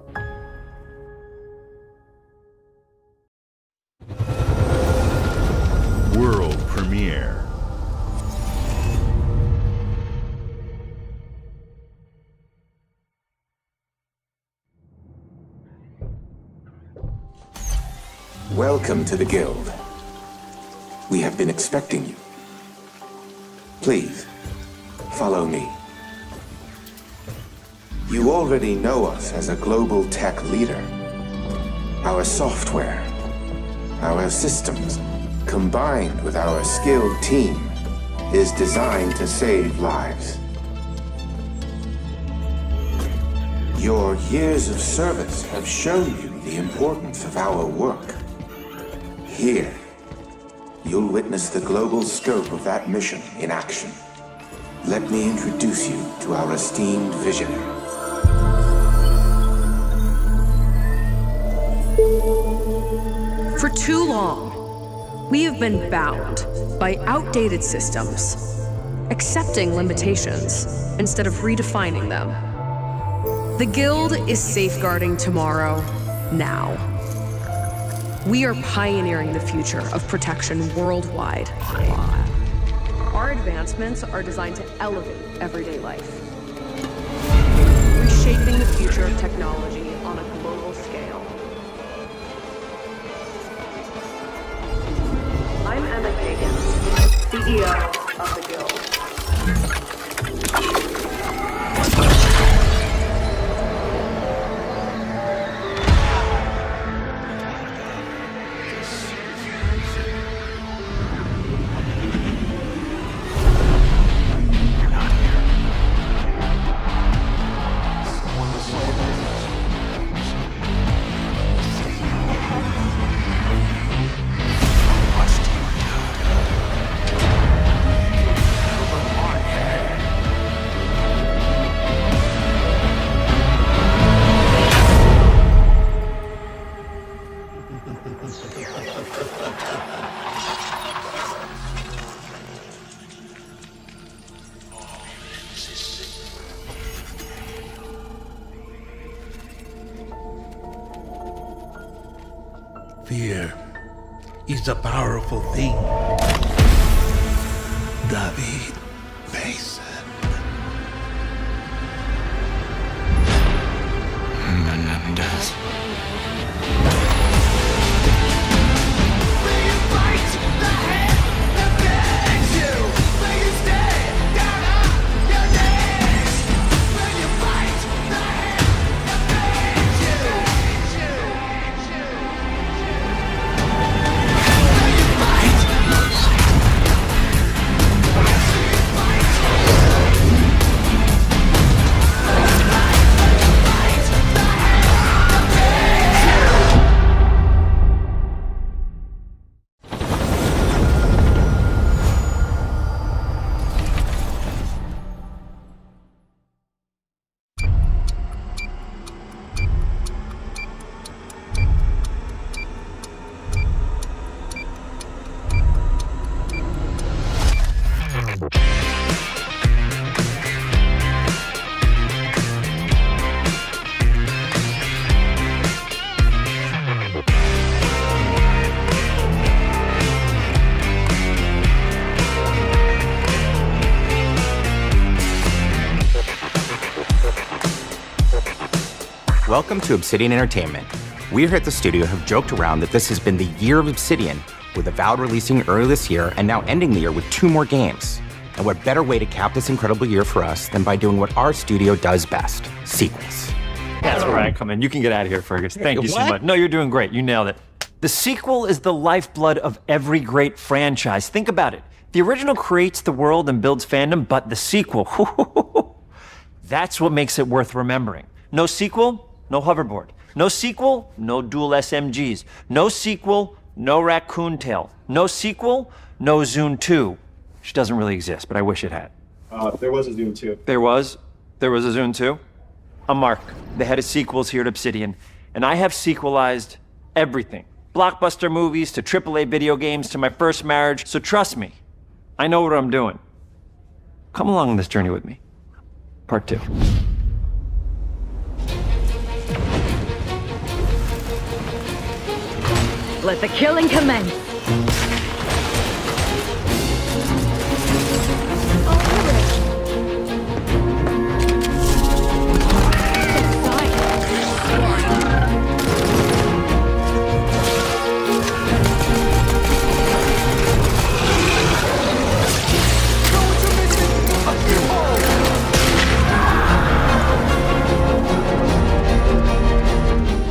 World premiere. Welcome to the Guild. We have been expecting you. Please, follow me. You already know us as a global tech leader. Our software, our systems, combined with our skilled team, is designed to save lives. Your years of service have shown you the importance of our work. Here, you'll witness the global scope of that mission in action. Let me introduce you to our esteemed visionary. For too long, we have been bound by outdated systems, accepting limitations instead of redefining them. The Guild is safeguarding tomorrow, now. We are pioneering the future of protection worldwide. Our advancements are designed to elevate everyday life, reshaping the future of technology on a global scale. I'm Emma Kagan, CEO of the Guild. Fear is a powerful thing. David Mason. Menendez. Welcome to Obsidian Entertainment. We here at the studio have joked around that this has been the year of Obsidian, with Avowed releasing early this year and now ending the year with 2 more games. And what better way to cap this incredible year for us than by doing what our studio does best, sequels. That's where I come in. You can get out of here, Fergus. Thank you so much. No, you're doing great. You nailed it. The sequel is the lifeblood of every great franchise. Think about it. The original creates the world and builds fandom, but the sequel, that's what makes it worth remembering. No sequel, no hoverboard. No sequel, no dual SMGs. No sequel, no raccoon tail. No sequel, no Zune 2. Which doesn't really exist, but I wish it had. There was a Zune 2. There was a Zune 2? I'm Mark, the head of sequels here at Obsidian, and I have sequelized everything. Blockbuster movies to AAA video games to my first marriage, so trust me, I know what I'm doing. Come along on this journey with me. Part 2. Let the killing commence.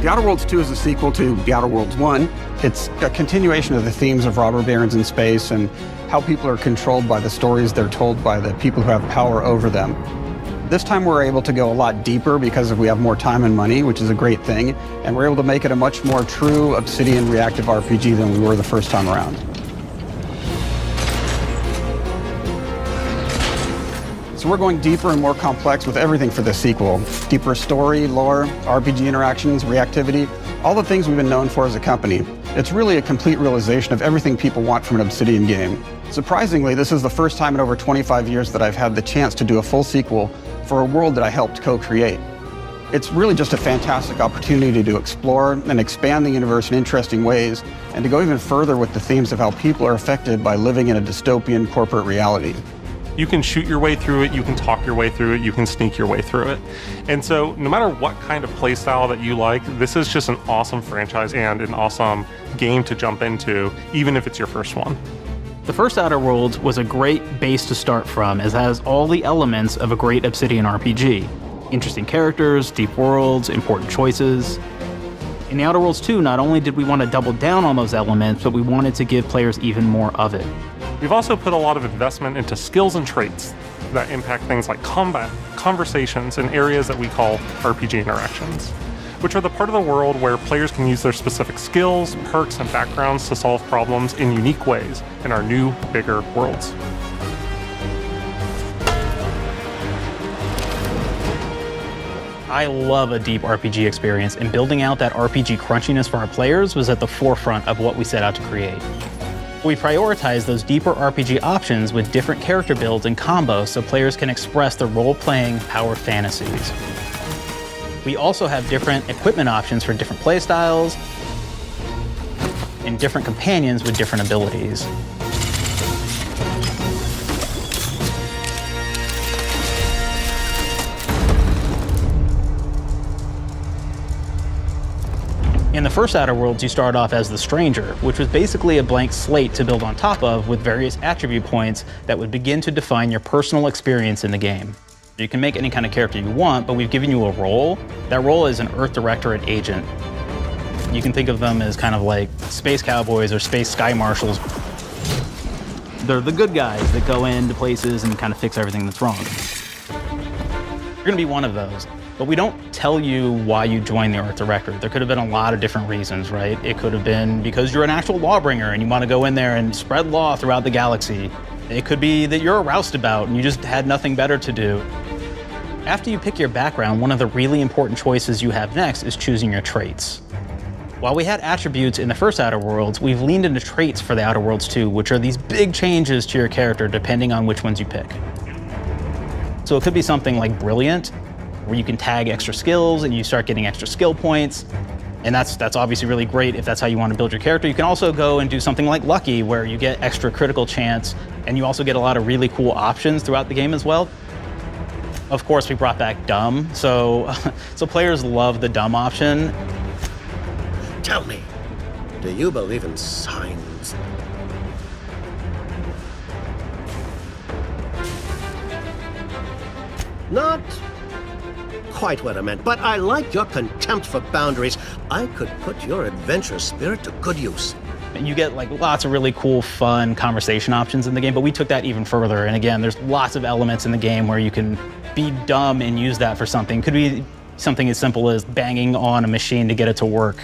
The Outer Worlds 2 is a sequel to The Outer Worlds 1. It's a continuation of the themes of robber barons in space and how people are controlled by the stories they're told by the people who have power over them. This time we're able to go a lot deeper because we have more time and money, which is a great thing, and we're able to make it a much more true Obsidian reactive RPG than we were the first time around. So we're going deeper and more complex with everything for this sequel. Deeper story, lore, RPG interactions, reactivity, all the things we've been known for as a company. It's really a complete realization of everything people want from an Obsidian game. Surprisingly, this is the first time in over 25 years that I've had the chance to do a full sequel for a world that I helped co-create. It's really just a fantastic opportunity to explore and expand the universe in interesting ways, and to go even further with the themes of how people are affected by living in a dystopian corporate reality. You can shoot your way through it, you can talk your way through it, you can sneak your way through it. And so no matter what kind of play style that you like, this is just an awesome franchise and an awesome game to jump into, even if it's your first one. The first Outer Worlds was a great base to start from, as it has all the elements of a great Obsidian RPG. Interesting characters, deep worlds, important choices. In the Outer Worlds 2, not only did we want to double down on those elements, but we wanted to give players even more of it. We've also put a lot of investment into skills and traits that impact things like combat, conversations, and areas that we call RPG interactions, which are the part of the world where players can use their specific skills, perks, and backgrounds to solve problems in unique ways in our new, bigger worlds. I love a deep RPG experience, and building out that RPG crunchiness for our players was at the forefront of what we set out to create. We prioritize those deeper RPG options with different character builds and combos so players can express their role-playing power fantasies. We also have different equipment options for different playstyles and different companions with different abilities. In the first Outer Worlds, you start off as the Stranger, which was basically a blank slate to build on top of with various attribute points that would begin to define your personal experience in the game. You can make any kind of character you want, but we've given you a role. That role is an Earth Directorate agent. You can think of them as kind of like space cowboys or space sky marshals. They're the good guys that go into places and kind of fix everything that's wrong. You're gonna be one of those. But we don't tell you why you joined the Earth Directorate. There could have been a lot of different reasons, right? It could have been because you're an actual lawbringer and you want to go in there and spread law throughout the galaxy. It could be that you're a roustabout and you just had nothing better to do. After you pick your background, one of the really important choices you have next is choosing your traits. While we had attributes in the first Outer Worlds, we've leaned into traits for the Outer Worlds 2, which are these big changes to your character depending on which ones you pick. So it could be something like Brilliant, where you can tag extra skills and you start getting extra skill points. And that's obviously really great if that's how you want to build your character. You can also go and do something like Lucky, where you get extra critical chance, and you also get a lot of really cool options throughout the game as well. Of course, we brought back Dumb, so players love the Dumb option. Tell me, do you believe in signs? Not quite what I meant, but I like your contempt for boundaries. I could put your adventurous spirit to good use. And you get like lots of really cool, fun conversation options in the game, but we took that even further. And again, there's lots of elements in the game where you can be dumb and use that for something. It could be something as simple as banging on a machine to get it to work.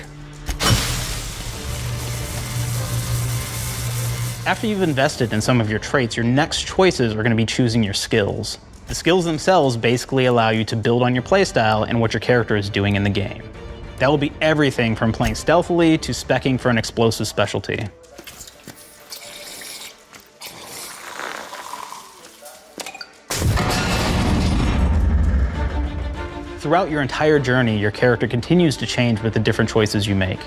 After you've invested in some of your traits, your next choices are going to be choosing your skills. The skills themselves basically allow you to build on your playstyle and what your character is doing in the game. That will be everything from playing stealthily to speccing for an explosive specialty. throughout your entire journey, your character continues to change with the different choices you make.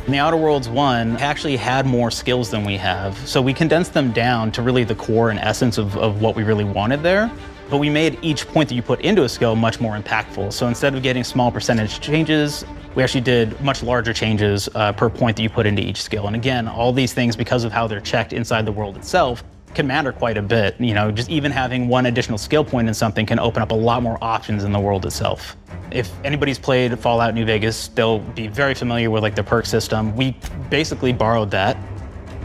In the Outer Worlds 1, actually had more skills than we have, so we condensed them down to really the core and essence of what we really wanted there. But we made each point that you put into a skill much more impactful. So instead of getting small percentage changes, we actually did much larger changes per point that you put into each skill. And again, all these things, because of how they're checked inside the world itself, can matter quite a bit. You know, just even having one additional skill point in something can open up a lot more options in the world itself. If anybody's played Fallout New Vegas, they'll be very familiar with like the perk system. We basically borrowed that,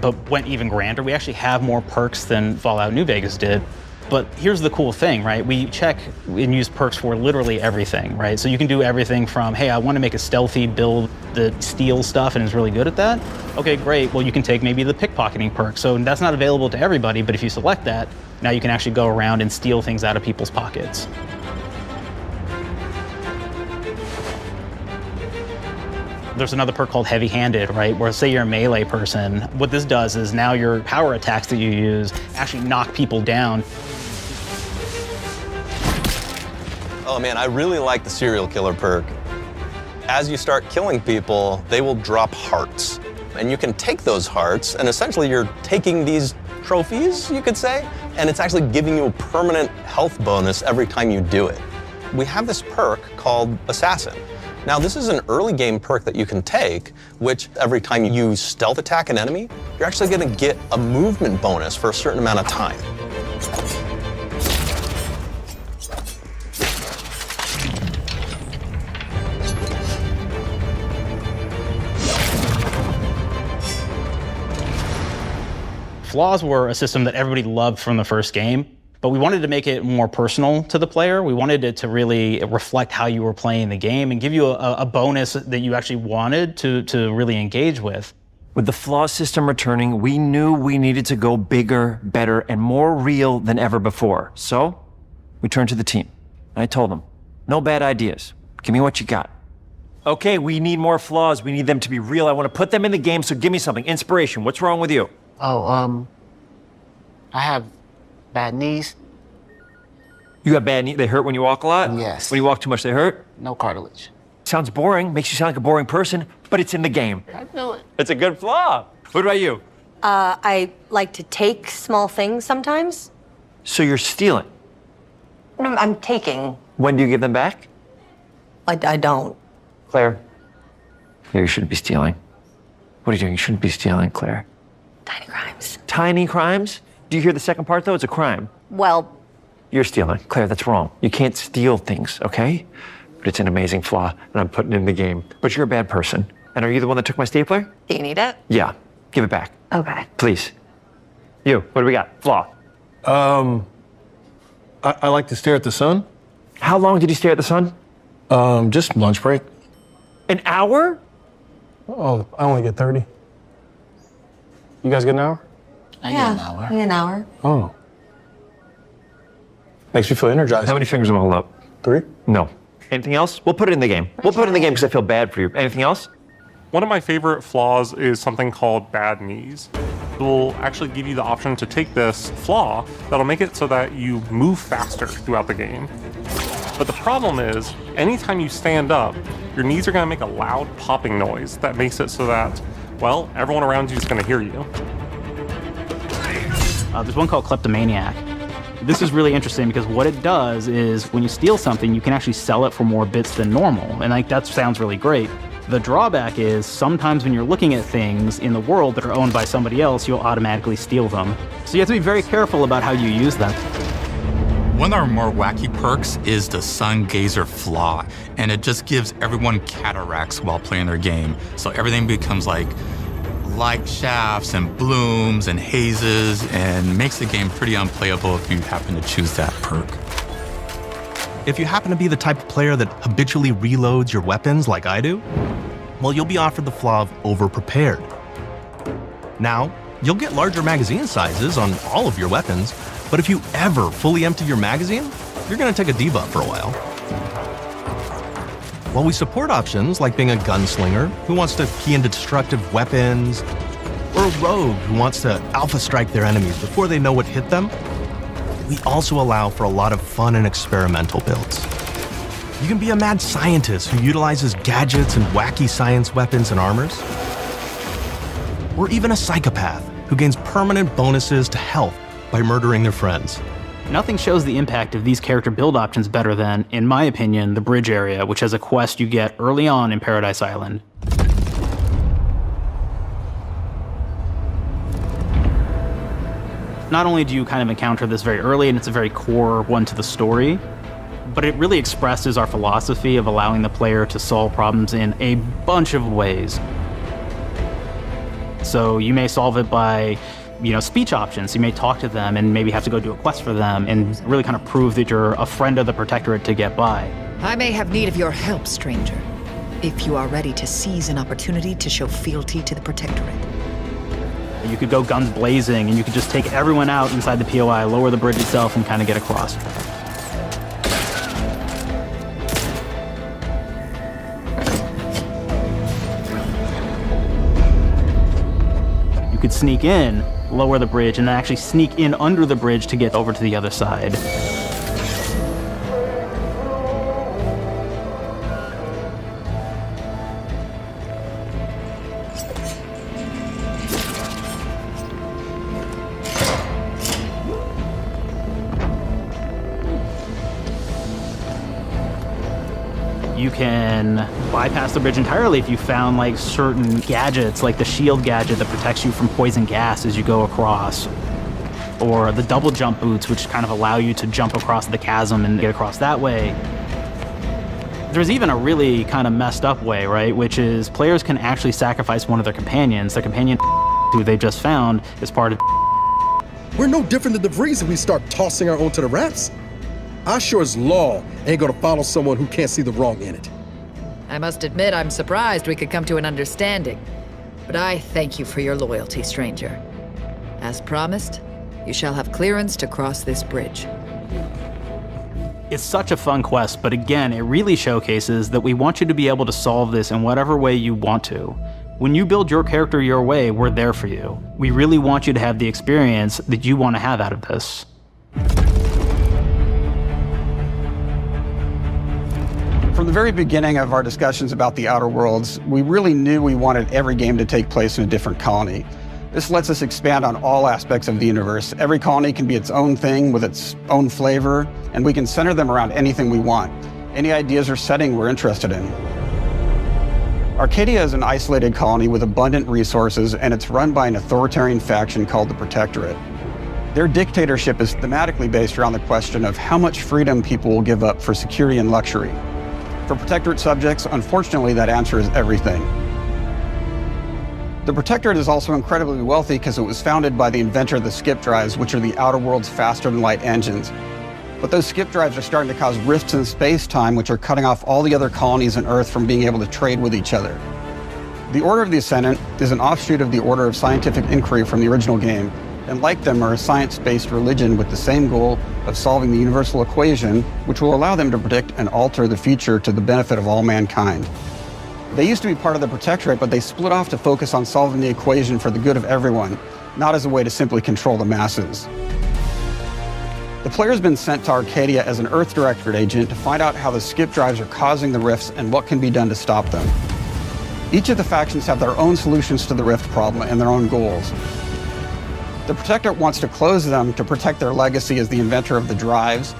but went even grander. We actually have more perks than Fallout New Vegas did. But here's the cool thing, right? We check and use perks for literally everything, right? So you can do everything from, hey, I want to make a stealthy build that steals stuff and is really good at that. Okay, great. Well, you can take maybe the pickpocketing perk. So that's not available to everybody, but if you select that, now you can actually go around and steal things out of people's pockets. There's another perk called heavy-handed, right? Where say you're a melee person, what this does is now your power attacks that you use actually knock people down. Oh man, I really like the serial killer perk. As you start killing people, they will drop hearts. And you can take those hearts, and essentially you're taking these trophies, you could say, and it's actually giving you a permanent health bonus every time you do it. We have this perk called Assassin. Now, this is an early game perk that you can take, which every time you stealth attack an enemy, you're actually going to get a movement bonus for a certain amount of time. Flaws were a system that everybody loved from the first game, but we wanted to make it more personal to the player. We wanted it to really reflect how you were playing the game and give you a bonus that you actually wanted to really engage with. With the flaw system returning, we knew we needed to go bigger, better, and more real than ever before. So, we turned to the team. And I told them, no bad ideas. Give me what you got. Okay, we need more flaws. We need them to be real. I want to put them in the game, so give me something. Inspiration. What's wrong with you? Oh, I have bad knees. You got bad knees? They hurt when you walk a lot? Yes. When you walk too much, they hurt? No cartilage. Sounds boring. Makes you sound like a boring person, but it's in the game. I know it. It's a good flaw. What about you? I like to take small things sometimes. So you're stealing? No, I'm taking. When do you give them back? I don't. Claire. Claire, you shouldn't be stealing. What are you doing? You shouldn't be stealing, Claire. Tiny crimes. Tiny crimes? Do you hear the second part, though? It's a crime. Well, You're stealing. Claire, that's wrong. You can't steal things, okay? But it's an amazing flaw, and I'm putting it in the game. But you're a bad person. And are you the one that took my stapler? do you need it? Yeah. Give it back. Okay. Please. You, what do we got? Flaw. I like to stare at the sun. How long did you stare at the sun? Just lunch break. An hour? Oh, I only get 30. You guys get an hour? I get an hour. An hour. Oh. Makes me feel energized. How many fingers am I holding up? 3? No. Anything else? We'll put it in the game. We'll put it in the game because I feel bad for you. Anything else? One of my favorite flaws is something called bad knees. It will actually give you the option to take this flaw that'll make it so that you move faster throughout the game. But the problem is, anytime you stand up, your knees are going to make a loud popping noise that makes it so that, well, everyone around you is going to hear you. There's one called Kleptomaniac. This is really interesting because what it does is when you steal something, you can actually sell it for more bits than normal. And like that sounds really great. The drawback is sometimes when you're looking at things in the world that are owned by somebody else, you'll automatically steal them. So you have to be very careful about how you use them. One of our more wacky perks is the Sun Gazer Flaw, and it just gives everyone cataracts while playing their game. So everything becomes like light shafts and blooms and hazes, and makes the game pretty unplayable if you happen to choose that perk. If you happen to be the type of player that habitually reloads your weapons like I do, well, you'll be offered the flaw of over-prepared. Now, you'll get larger magazine sizes on all of your weapons, but if you ever fully empty your magazine, you're gonna take a debuff for a while. While we support options like being a gunslinger who wants to key into destructive weapons, or a rogue who wants to alpha strike their enemies before they know what hit them, we also allow for a lot of fun and experimental builds. You can be a mad scientist who utilizes gadgets and wacky science weapons and armors. Or even a psychopath who gains permanent bonuses to health by murdering their friends. Nothing shows the impact of these character build options better than, in my opinion, the bridge area, which has a quest you get early on in Paradise Island. Not only do you kind of encounter this very early, and it's a very core one to the story, but it really expresses our philosophy of allowing the player to solve problems in a bunch of ways. So you may solve it by, speech options. You may talk to them and maybe have to go do a quest for them and really kind of prove that you're a friend of the Protectorate to get by. I may have need of your help, stranger, if you are ready to seize an opportunity to show fealty to the Protectorate. You could go guns blazing and you could just take everyone out inside the POI, lower the bridge itself, and kind of get across. You could sneak in, lower the bridge, and then actually sneak in under the bridge to get over to the other side. You can bypass the bridge entirely if you found like certain gadgets, like the shield gadget that protects you from poison gas as you go across, or the double jump boots, which kind of allow you to jump across the chasm and get across that way. There's even a really kind of messed up way, right? Which is players can actually sacrifice one of their companions. Their companion who they just found is part of. We're no different than the Vrees if we start tossing our own to the Raps. I sure as law ain't gonna follow someone who can't see the wrong in it. I must admit I'm surprised we could come to an understanding. But I thank you for your loyalty, stranger. As promised, you shall have clearance to cross this bridge. It's such a fun quest, but again, it really showcases that we want you to be able to solve this in whatever way you want to. When you build your character your way, we're there for you. We really want you to have the experience that you want to have out of this. From the very beginning of our discussions about the Outer Worlds, we really knew we wanted every game to take place in a different colony. This lets us expand on all aspects of the universe. Every colony can be its own thing with its own flavor, and we can center them around anything we want, any ideas or setting we're interested in. Arcadia is an isolated colony with abundant resources, and it's run by an authoritarian faction called the Protectorate. Their dictatorship is thematically based around the question of how much freedom people will give up for security and luxury. For Protectorate subjects, unfortunately, that answer is everything. The Protectorate is also incredibly wealthy because it was founded by the inventor of the skip drives, which are the Outer World's faster-than-light engines. But those skip drives are starting to cause rifts in space-time, which are cutting off all the other colonies on Earth from being able to trade with each other. The Order of the Ascendant is an offshoot of the Order of Scientific Inquiry from the original game, and like them are a science-based religion with the same goal of solving the universal equation, which will allow them to predict and alter the future to the benefit of all mankind. They used to be part of the Protectorate, but they split off to focus on solving the equation for the good of everyone, not as a way to simply control the masses. The player's been sent to Arcadia as an Earth Directorate agent to find out how the skip drives are causing the rifts and what can be done to stop them. Each of the factions have their own solutions to the rift problem and their own goals. The Protectorate wants to close them to protect their legacy as the inventor of the drives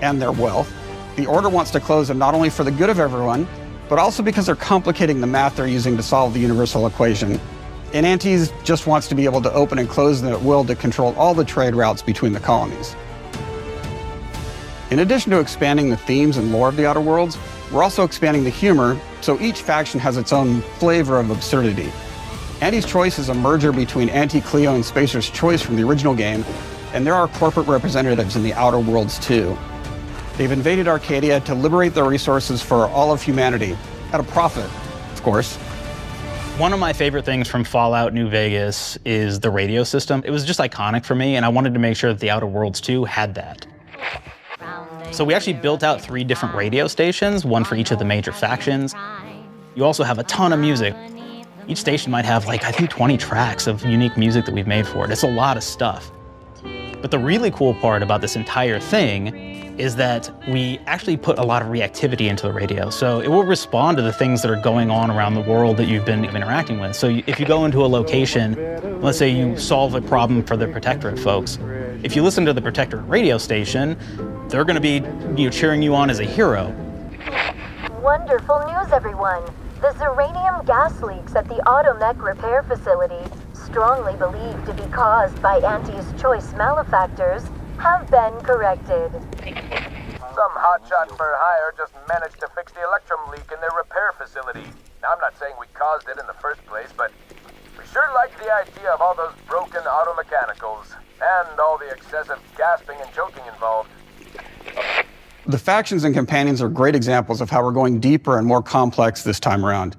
and their wealth. The Order wants to close them not only for the good of everyone, but also because they're complicating the math they're using to solve the universal equation. And Antes just wants to be able to open and close them at will to control all the trade routes between the colonies. In addition to expanding the themes and lore of the Outer Worlds, we're also expanding the humor, so each faction has its own flavor of absurdity. Anti's Choice is a merger between Anti-Cleo and Spacer's Choice from the original game, and there are corporate representatives in the Outer Worlds too. They've invaded Arcadia to liberate their resources for all of humanity, at a profit, of course. One of my favorite things from Fallout New Vegas is the radio system. It was just iconic for me, and I wanted to make sure that the Outer Worlds 2 had that. So we actually built out 3 different radio stations, one for each of the major factions. You also have a ton of music. Each station might have I think 20 tracks of unique music that we've made for it. It's a lot of stuff. But the really cool part about this entire thing is that we actually put a lot of reactivity into the radio. So it will respond to the things that are going on around the world that you've been interacting with. So if you go into a location, let's say you solve a problem for the Protectorate folks, if you listen to the Protectorate radio station, they're going to be cheering you on as a hero. Wonderful news, everyone. The Zeranium gas leaks at the Automech repair facility, strongly believed to be caused by Auntie's Choice malefactors, have been corrected. Some hotshot for hire just managed to fix the electrum leak in their repair facility. Now, I'm not saying we caused it in the first place, but we sure like the idea of all those broken auto mechanicals and all the excessive gasping and choking involved. The factions and companions are great examples of how we're going deeper and more complex this time around.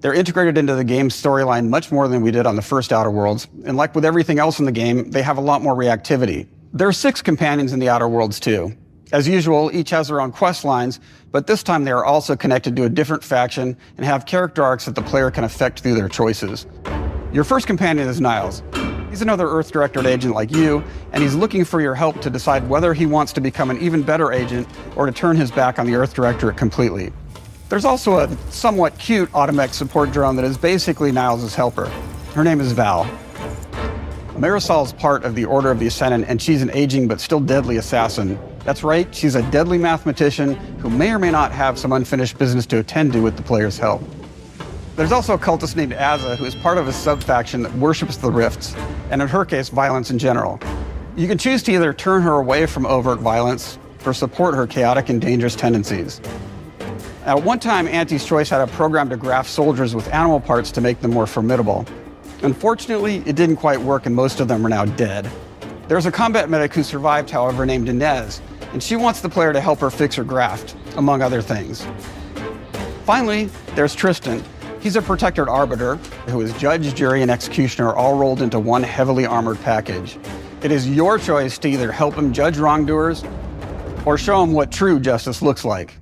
They're integrated into the game's storyline much more than we did on the first Outer Worlds, and like with everything else in the game, they have a lot more reactivity. There are 6 companions in the Outer Worlds too. As usual, each has their own quest lines, but this time they are also connected to a different faction and have character arcs that the player can affect through their choices. Your first companion is Niles. He's another Earth Directorate agent like you, and he's looking for your help to decide whether he wants to become an even better agent or to turn his back on the Earth Directorate completely. There's also a somewhat cute Automech support drone that is basically Niles' helper. Her name is Val. Marisol is part of the Order of the Ascendant, and she's an aging but still deadly assassin. That's right, she's a deadly mathematician who may or may not have some unfinished business to attend to with the player's help. There's also a cultist named Azza, who is part of a sub-faction that worships the rifts, and in her case, violence in general. You can choose to either turn her away from overt violence or support her chaotic and dangerous tendencies. At one time, Auntie's Choice had a program to graft soldiers with animal parts to make them more formidable. Unfortunately, it didn't quite work, and most of them are now dead. There's a combat medic who survived, however, named Inez, and she wants the player to help her fix her graft, among other things. Finally, there's Tristan. He's a Protectorate Arbiter, who is judge, jury, and executioner all rolled into one heavily armored package. It is your choice to either help him judge wrongdoers or show him what true justice looks like.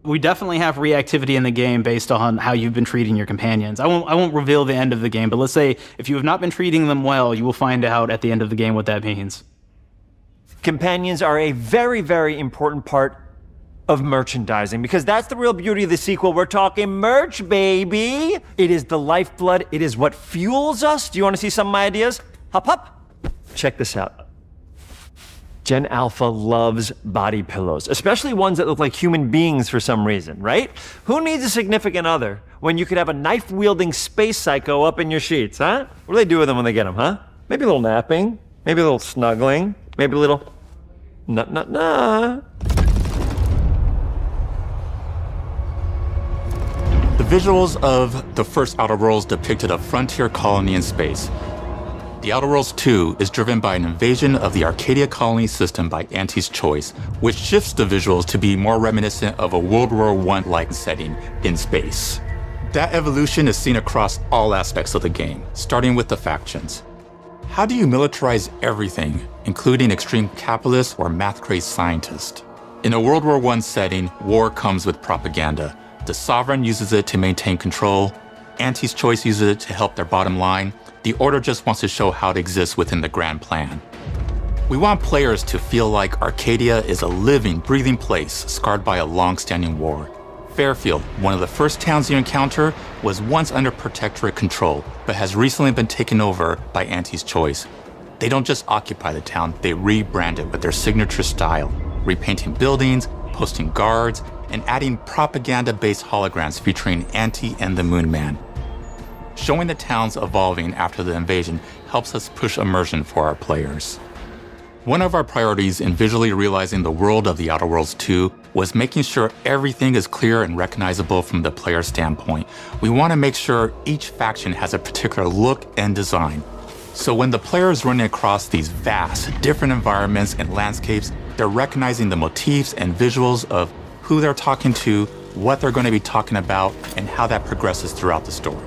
We definitely have reactivity in the game based on how you've been treating your companions. I won't reveal the end of the game, but let's say if you have not been treating them well, you will find out at the end of the game what that means. Companions are a very, very important part of merchandising, because that's the real beauty of the sequel. We're talking merch, baby. It is the lifeblood. It is what fuels us. Do you want to see some of my ideas? Hop, hop. Check this out. Gen Alpha loves body pillows, especially ones that look like human beings for some reason, right? Who needs a significant other when you could have a knife-wielding space psycho up in your sheets, huh? What do they do with them when they get them, huh? Maybe a little napping, maybe a little snuggling, maybe a little nut. The visuals of the first Outer Worlds depicted a frontier colony in space. The Outer Worlds 2 is driven by an invasion of the Arcadia colony system by Auntie's Choice, which shifts the visuals to be more reminiscent of a World War I-like setting in space. That evolution is seen across all aspects of the game, starting with the factions. How do you militarize everything, including extreme capitalists or math-crazed scientists? In a World War I setting, war comes with propaganda. The Sovereign uses it to maintain control, Auntie's Choice uses it to help their bottom line, the Order just wants to show how it exists within the grand plan. We want players to feel like Arcadia is a living, breathing place scarred by a long-standing war. Fairfield, one of the first towns you encounter, was once under Protectorate control, but has recently been taken over by Auntie's Choice. They don't just occupy the town, they rebrand it with their signature style, repainting buildings, posting guards, and adding propaganda-based holograms featuring Auntie and the Moon Man. Showing the towns evolving after the invasion helps us push immersion for our players. One of our priorities in visually realizing the world of the Outer Worlds 2 was making sure everything is clear and recognizable from the player standpoint. We want to make sure each faction has a particular look and design. So when the player is running across these vast, different environments and landscapes, they're recognizing the motifs and visuals of who they're talking to, what they're going to be talking about, and how that progresses throughout the story.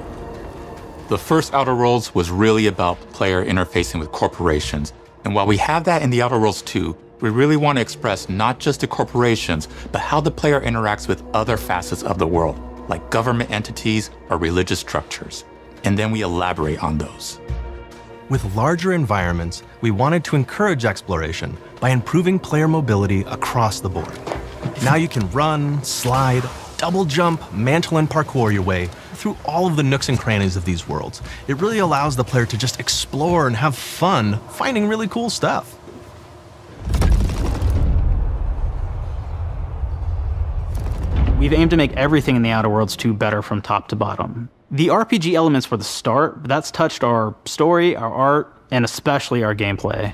The first Outer Worlds was really about the player interfacing with corporations. And while we have that in the Outer Worlds 2, we really want to express not just the corporations, but how the player interacts with other facets of the world, like government entities or religious structures. And then we elaborate on those. With larger environments, we wanted to encourage exploration by improving player mobility across the board. Now you can run, slide, double jump, mantle and parkour your way through all of the nooks and crannies of these worlds. It really allows the player to just explore and have fun finding really cool stuff. We've aimed to make everything in the Outer Worlds 2 better from top to bottom. The RPG elements were the start, but that's touched our story, our art, and especially our gameplay.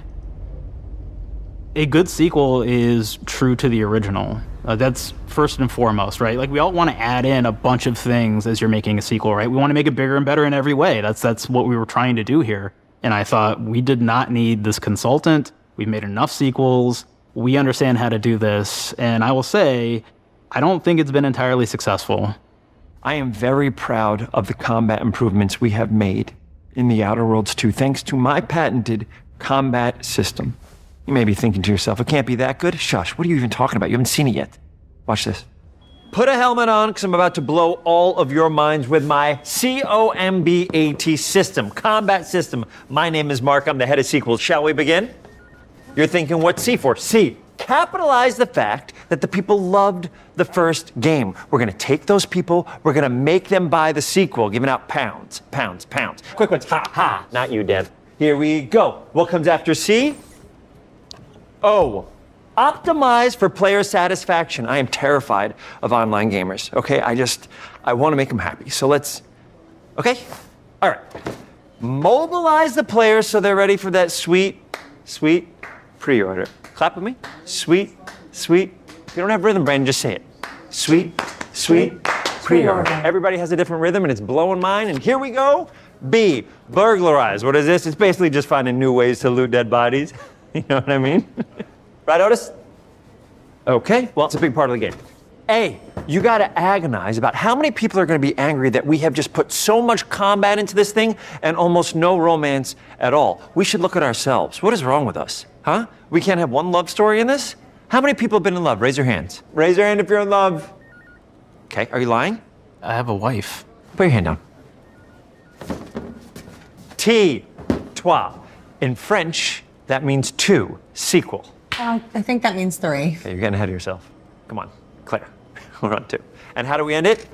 A good sequel is true to the original. That's first and foremost, right? Like, we all want to add in a bunch of things as you're making a sequel, right? We want to make it bigger and better in every way. That's what we were trying to do here. And I thought, we did not need this consultant. We've made enough sequels. We understand how to do this. And I will say, I don't think it's been entirely successful. I am very proud of the combat improvements we have made in the Outer Worlds 2, thanks to my patented combat system. You may be thinking to yourself, it can't be that good? Shush, what are you even talking about? You haven't seen it yet. Watch this. Put a helmet on, because I'm about to blow all of your minds with my COMBAT system, combat system. My name is Mark, I'm the head of sequels. Shall we begin? You're thinking, what's C for? C. Capitalize the fact that the people loved the first game. We're gonna take those people, we're gonna make them buy the sequel, giving out pounds, pounds, pounds. Quick ones, ha, ha, not you, Dan. Here we go. What comes after C? O. Optimize for player satisfaction. I am terrified of online gamers, okay? I wanna make them happy, so let's, okay? All right. Mobilize the players so they're ready for that sweet, sweet pre-order. Clap with me. Sweet, sweet. If you don't have rhythm, Brandon, just say it. Sweet, sweet pre-order. Everybody has a different rhythm, and it's blowing mine. And here we go. B, burglarize. What is this? It's basically just finding new ways to loot dead bodies. You know what I mean? Right, Otis? Okay, well, it's a big part of the game. A, you gotta agonize about how many people are gonna be angry that we have just put so much combat into this thing and almost no romance at all. We should look at ourselves. What is wrong with us? Huh? We can't have one love story in this? How many people have been in love? Raise your hands. Raise your hand if you're in love. Okay, are you lying? I have a wife. Put your hand down. T, toi. In French, that means two, sequel. I think that means 3. Okay, you're getting ahead of yourself. Come on, Claire. We're on 2. And how do we end it?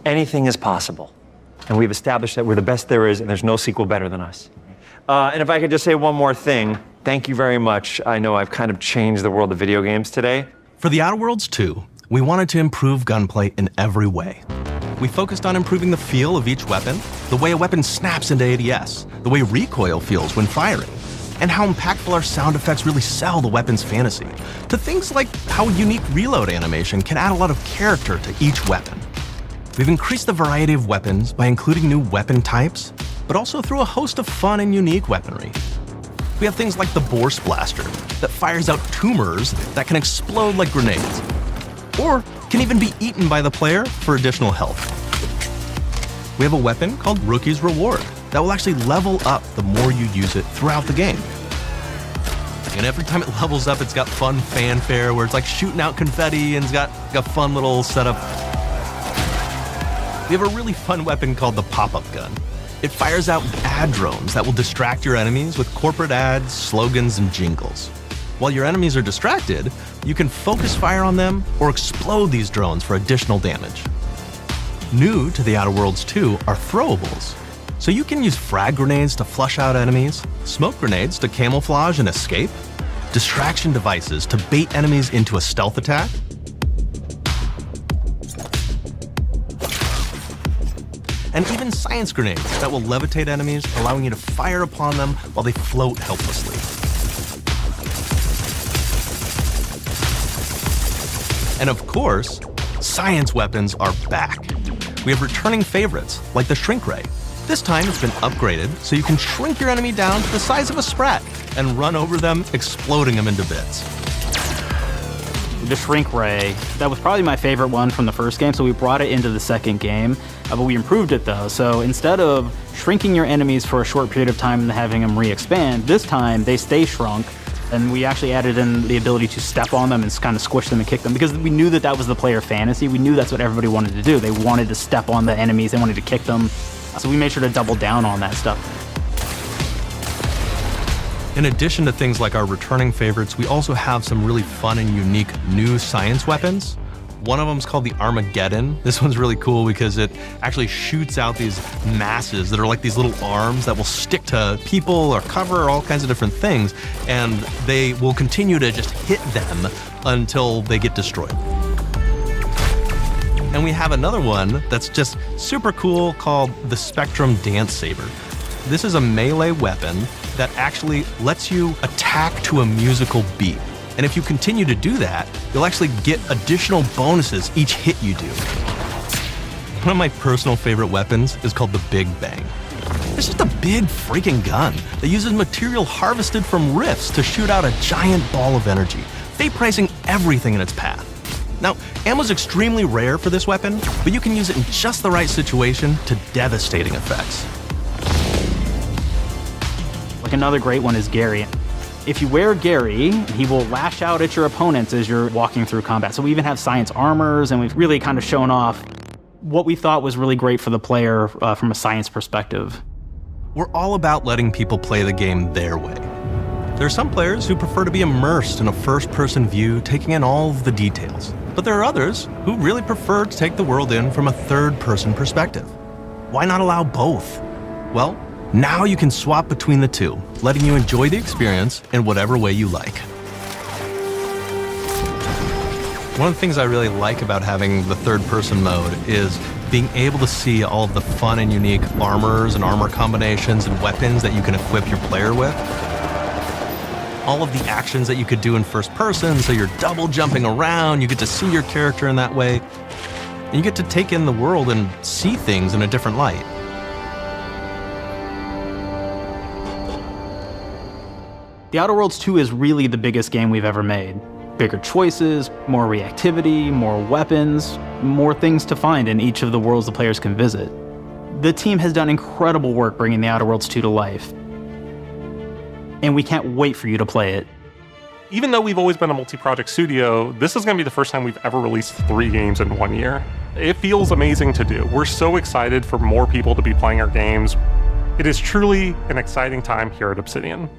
Anything is possible. And we've established that we're the best there is, and there's no sequel better than us. And if I could just say one more thing, thank you very much. I know I've kind of changed the world of video games today. For the Outer Worlds 2, we wanted to improve gunplay in every way. We focused on improving the feel of each weapon, the way a weapon snaps into ADS, the way recoil feels when firing, and how impactful our sound effects really sell the weapon's fantasy, to things like how unique reload animation can add a lot of character to each weapon. We've increased the variety of weapons by including new weapon types, but also through a host of fun and unique weaponry. We have things like the Borscht Blaster that fires out tumors that can explode like grenades, or can even be eaten by the player for additional health. We have a weapon called Rookie's Reward that will actually level up the more you use it throughout the game. And every time it levels up, it's got fun fanfare where it's like shooting out confetti and it's got a fun little setup. We have a really fun weapon called the Pop-Up Gun. It fires out ad drones that will distract your enemies with corporate ads, slogans, and jingles. While your enemies are distracted, you can focus fire on them or explode these drones for additional damage. New to the Outer Worlds 2 are throwables. So you can use frag grenades to flush out enemies, smoke grenades to camouflage and escape, distraction devices to bait enemies into a stealth attack, and even science grenades that will levitate enemies, allowing you to fire upon them while they float helplessly. And of course, science weapons are back. We have returning favorites, like the Shrink Ray. This time it's been upgraded so you can shrink your enemy down to the size of a sprat and run over them, exploding them into bits. The Shrink Ray, that was probably my favorite one from the first game, so we brought it into the second game, but we improved it though. So instead of shrinking your enemies for a short period of time and having them re-expand, this time they stay shrunk, and we actually added in the ability to step on them and kind of squish them and kick them, because we knew that that was the player fantasy. We knew that's what everybody wanted to do. They wanted to step on the enemies, they wanted to kick them, so we made sure to double down on that stuff. In addition to things like our returning favorites, we also have some really fun and unique new science weapons. One of them is called the Armageddon. This one's really cool because it actually shoots out these masses that are like these little arms that will stick to people or cover or all kinds of different things, and they will continue to just hit them until they get destroyed. And we have another one that's just super cool called the Spectrum Dance Saber. This is a melee weapon that actually lets you attack to a musical beat. And if you continue to do that, you'll actually get additional bonuses each hit you do. One of my personal favorite weapons is called the Big Bang. It's just a big freaking gun that uses material harvested from rifts to shoot out a giant ball of energy, vaporizing everything in its path. Now, ammo's extremely rare for this weapon, but you can use it in just the right situation to devastating effects. Like another great one is Gary. If you wear Gary, he will lash out at your opponents as you're walking through combat. So we even have science armors, and we've really kind of shown off what we thought was really great for the player from a science perspective. We're all about letting people play the game their way. There are some players who prefer to be immersed in a first-person view, taking in all of the details. But there are others who really prefer to take the world in from a third-person perspective. Why not allow both? Well, now you can swap between the two, letting you enjoy the experience in whatever way you like. One of the things I really like about having the third-person mode is being able to see all of the fun and unique armors and armor combinations and weapons that you can equip your player with. All of the actions that you could do in first person, so you're double jumping around, you get to see your character in that way, and you get to take in the world and see things in a different light. The Outer Worlds 2 is really the biggest game we've ever made. Bigger choices, more reactivity, more weapons, more things to find in each of the worlds the players can visit. The team has done incredible work bringing the Outer Worlds 2 to life, and we can't wait for you to play it. Even though we've always been a multi-project studio, this is going to be the first time we've ever released 3 games in 1 year. It feels amazing to do. We're so excited for more people to be playing our games. It is truly an exciting time here at Obsidian.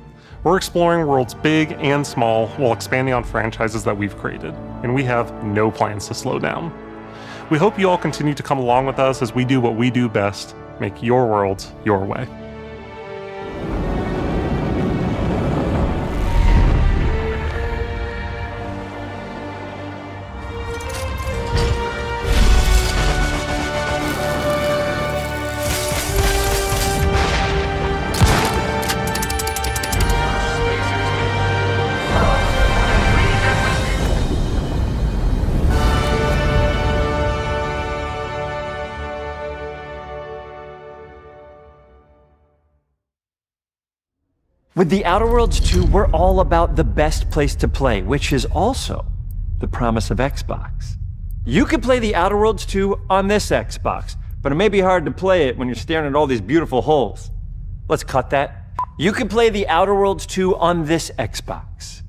We're exploring worlds big and small while expanding on franchises that we've created, and we have no plans to slow down. We hope you all continue to come along with us as we do what we do best, make your worlds your way. With the Outer Worlds 2, we're all about the best place to play, which is also the promise of Xbox. You can play the Outer Worlds 2 on this Xbox, but it may be hard to play it when you're staring at all these beautiful holes. Let's cut that. You can play the Outer Worlds 2 on this Xbox.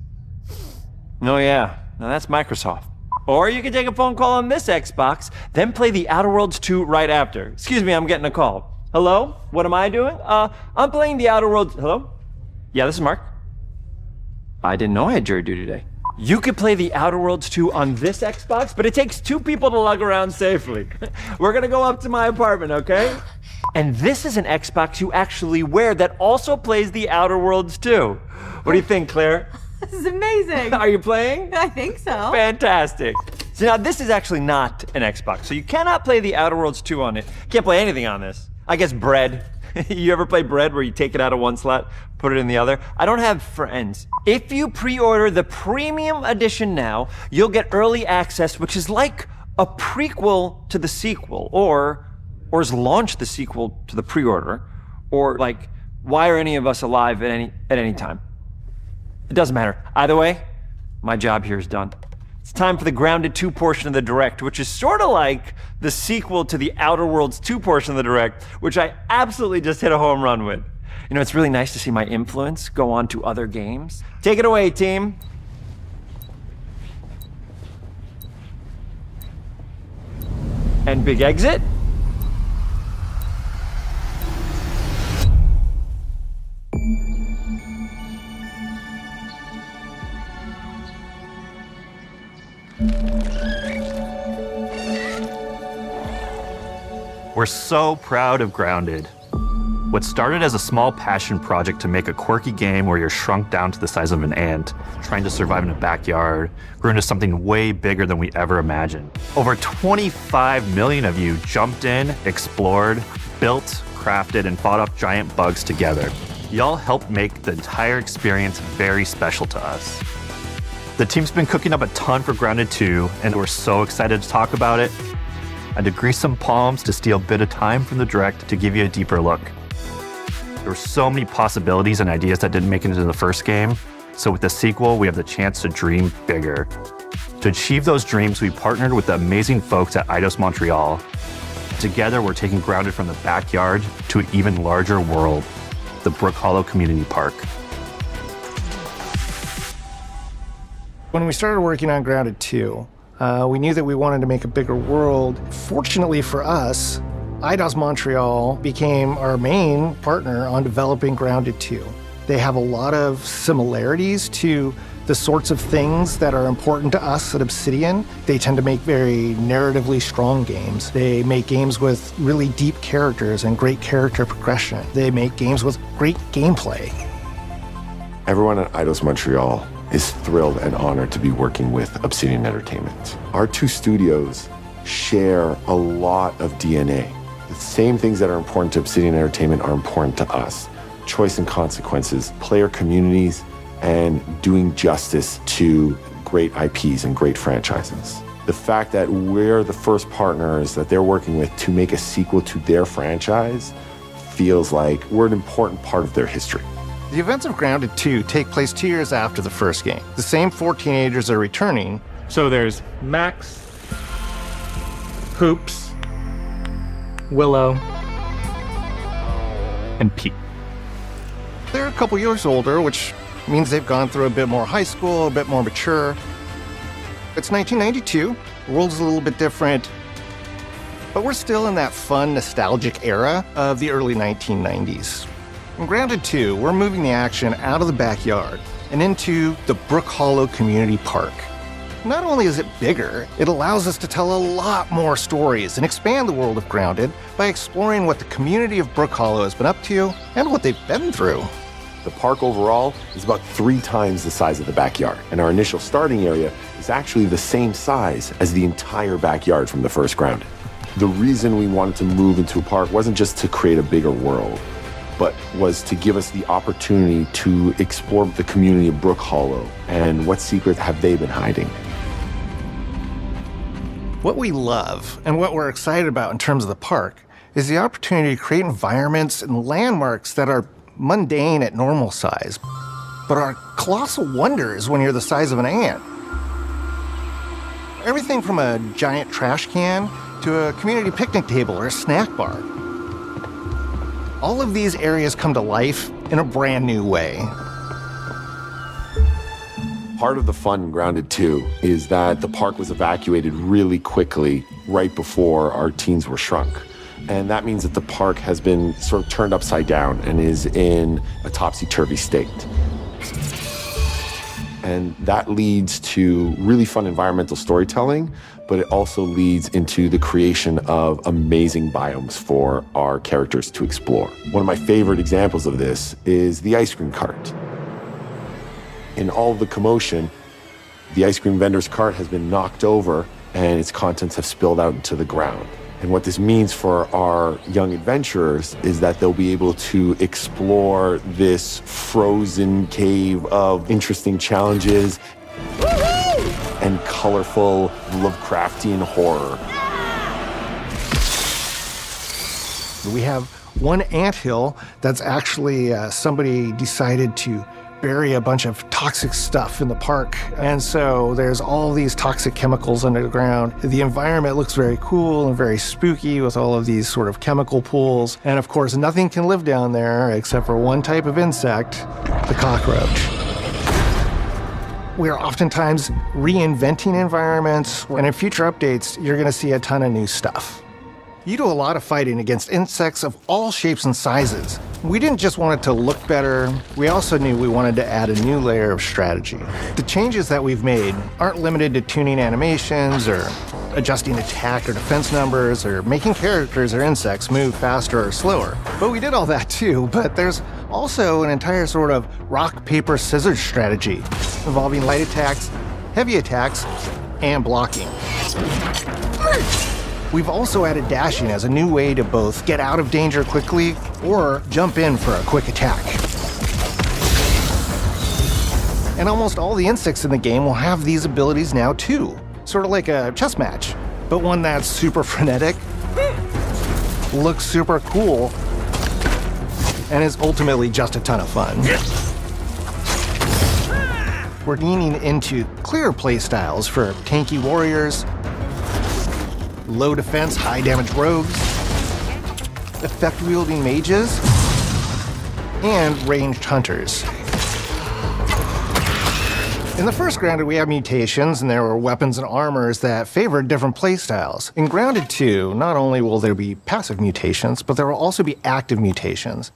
Oh yeah, now that's Microsoft. Or you can take a phone call on this Xbox, then play the Outer Worlds 2 right after. Excuse me, I'm getting a call. Hello? What am I doing? I'm playing the Outer Worlds. Hello? Yeah, this is Mark. I didn't know I had jury duty today. You could play the Outer Worlds 2 on this Xbox, but it takes 2 people to lug around safely. We're gonna go up to my apartment, okay? And this is an Xbox you actually wear that also plays the Outer Worlds 2. What do you think, Claire? This is amazing. Are you playing? I think so. Fantastic. So now this is actually not an Xbox, so you cannot play the Outer Worlds 2 on it. Can't play anything on this. I guess Bread. You ever play Bread where you take it out of one slot, put it in the other? I don't have friends. If you pre-order the premium edition now, you'll get early access, which is like a prequel to the sequel, or is launch the sequel to the pre-order, or like, why are any of us alive at any time? It doesn't matter. Either way, my job here is done. It's time for the Grounded 2 portion of the Direct, which is sort of like the sequel to the Outer Worlds 2 portion of the Direct, which I absolutely just hit a home run with. You know, it's really nice to see my influence go on to other games. Take it away, team. And big exit. We're so proud of Grounded. What started as a small passion project to make a quirky game where you're shrunk down to the size of an ant, trying to survive in a backyard, grew into something way bigger than we ever imagined. Over 25 million of you jumped in, explored, built, crafted, and fought off giant bugs together. Y'all helped make the entire experience very special to us. The team's been cooking up a ton for Grounded 2, and we're so excited to talk about it. I had to grease some palms to steal a bit of time from the direct to give you a deeper look. There were so many possibilities and ideas that didn't make it into the first game, so with the sequel, we have the chance to dream bigger. To achieve those dreams, we partnered with the amazing folks at Eidos Montreal. Together, we're taking Grounded from the backyard to an even larger world, the Brook Hollow Community Park. When we started working on Grounded 2, we knew that we wanted to make a bigger world. Fortunately for us, Eidos Montreal became our main partner on developing Grounded 2. They have a lot of similarities to the sorts of things that are important to us at Obsidian. They tend to make very narratively strong games. They make games with really deep characters and great character progression. They make games with great gameplay. Everyone at Eidos Montreal is thrilled and honored to be working with Obsidian Entertainment. Our two studios share a lot of DNA. The same things that are important to Obsidian Entertainment are important to us. Choice and consequences, player communities, and doing justice to great IPs and great franchises. The fact that we're the first partners that they're working with to make a sequel to their franchise feels like we're an important part of their history. The events of Grounded 2 take place 2 years after the first game. The same 4 teenagers are returning. So there's Max, Hoops, Willow, and Pete. They're a couple years older, which means they've gone through a bit more high school, a bit more mature. It's 1992. The world's a little bit different, but we're still in that fun, nostalgic era of the early 1990s. In Grounded 2, we're moving the action out of the backyard and into the Brook Hollow Community Park. Not only is it bigger, it allows us to tell a lot more stories and expand the world of Grounded by exploring what the community of Brook Hollow has been up to and what they've been through. The park overall is about 3 times the size of the backyard, and our initial starting area is actually the same size as the entire backyard from the first Grounded. The reason we wanted to move into a park wasn't just to create a bigger world, but was to give us the opportunity to explore the community of Brook Hollow and what secrets have they been hiding. What we love and what we're excited about in terms of the park is the opportunity to create environments and landmarks that are mundane at normal size, but are colossal wonders when you're the size of an ant. Everything from a giant trash can to a community picnic table or a snack bar. All of these areas come to life in a brand new way. Part of the fun in Grounded 2 is that the park was evacuated really quickly right before our teens were shrunk. And that means that the park has been sort of turned upside down and is in a topsy-turvy state. And that leads to really fun environmental storytelling, but it also leads into the creation of amazing biomes for our characters to explore. One of my favorite examples of this is the ice cream cart. In all of the commotion, the ice cream vendor's cart has been knocked over and its contents have spilled out into the ground. And what this means for our young adventurers is that they'll be able to explore this frozen cave of interesting challenges and colorful Lovecraftian horror. We have one anthill that's actually somebody decided to bury a bunch of toxic stuff in the park. And so there's all these toxic chemicals under the ground. The environment looks very cool and very spooky with all of these sort of chemical pools. And of course, nothing can live down there except for one type of insect, the cockroach. We are oftentimes reinventing environments, and in future updates, you're gonna see a ton of new stuff. You do a lot of fighting against insects of all shapes and sizes. We didn't just want it to look better, we also knew we wanted to add a new layer of strategy. The changes that we've made aren't limited to tuning animations or adjusting attack or defense numbers or making characters or insects move faster or slower. But we did all that too, but there's also an entire sort of rock, paper, scissors strategy involving light attacks, heavy attacks, and blocking. We've also added dashing as a new way to both get out of danger quickly or jump in for a quick attack. And almost all the insects in the game will have these abilities now too. Sort of like a chess match, but one that's super frenetic, looks super cool, and is ultimately just a ton of fun. We're leaning into clear playstyles for tanky warriors, low defense, high damage rogues, effect-wielding mages, and ranged hunters. In the first Grounded, we have mutations, and there were weapons and armors that favored different playstyles. In Grounded 2, not only will there be passive mutations, but there will also be active mutations.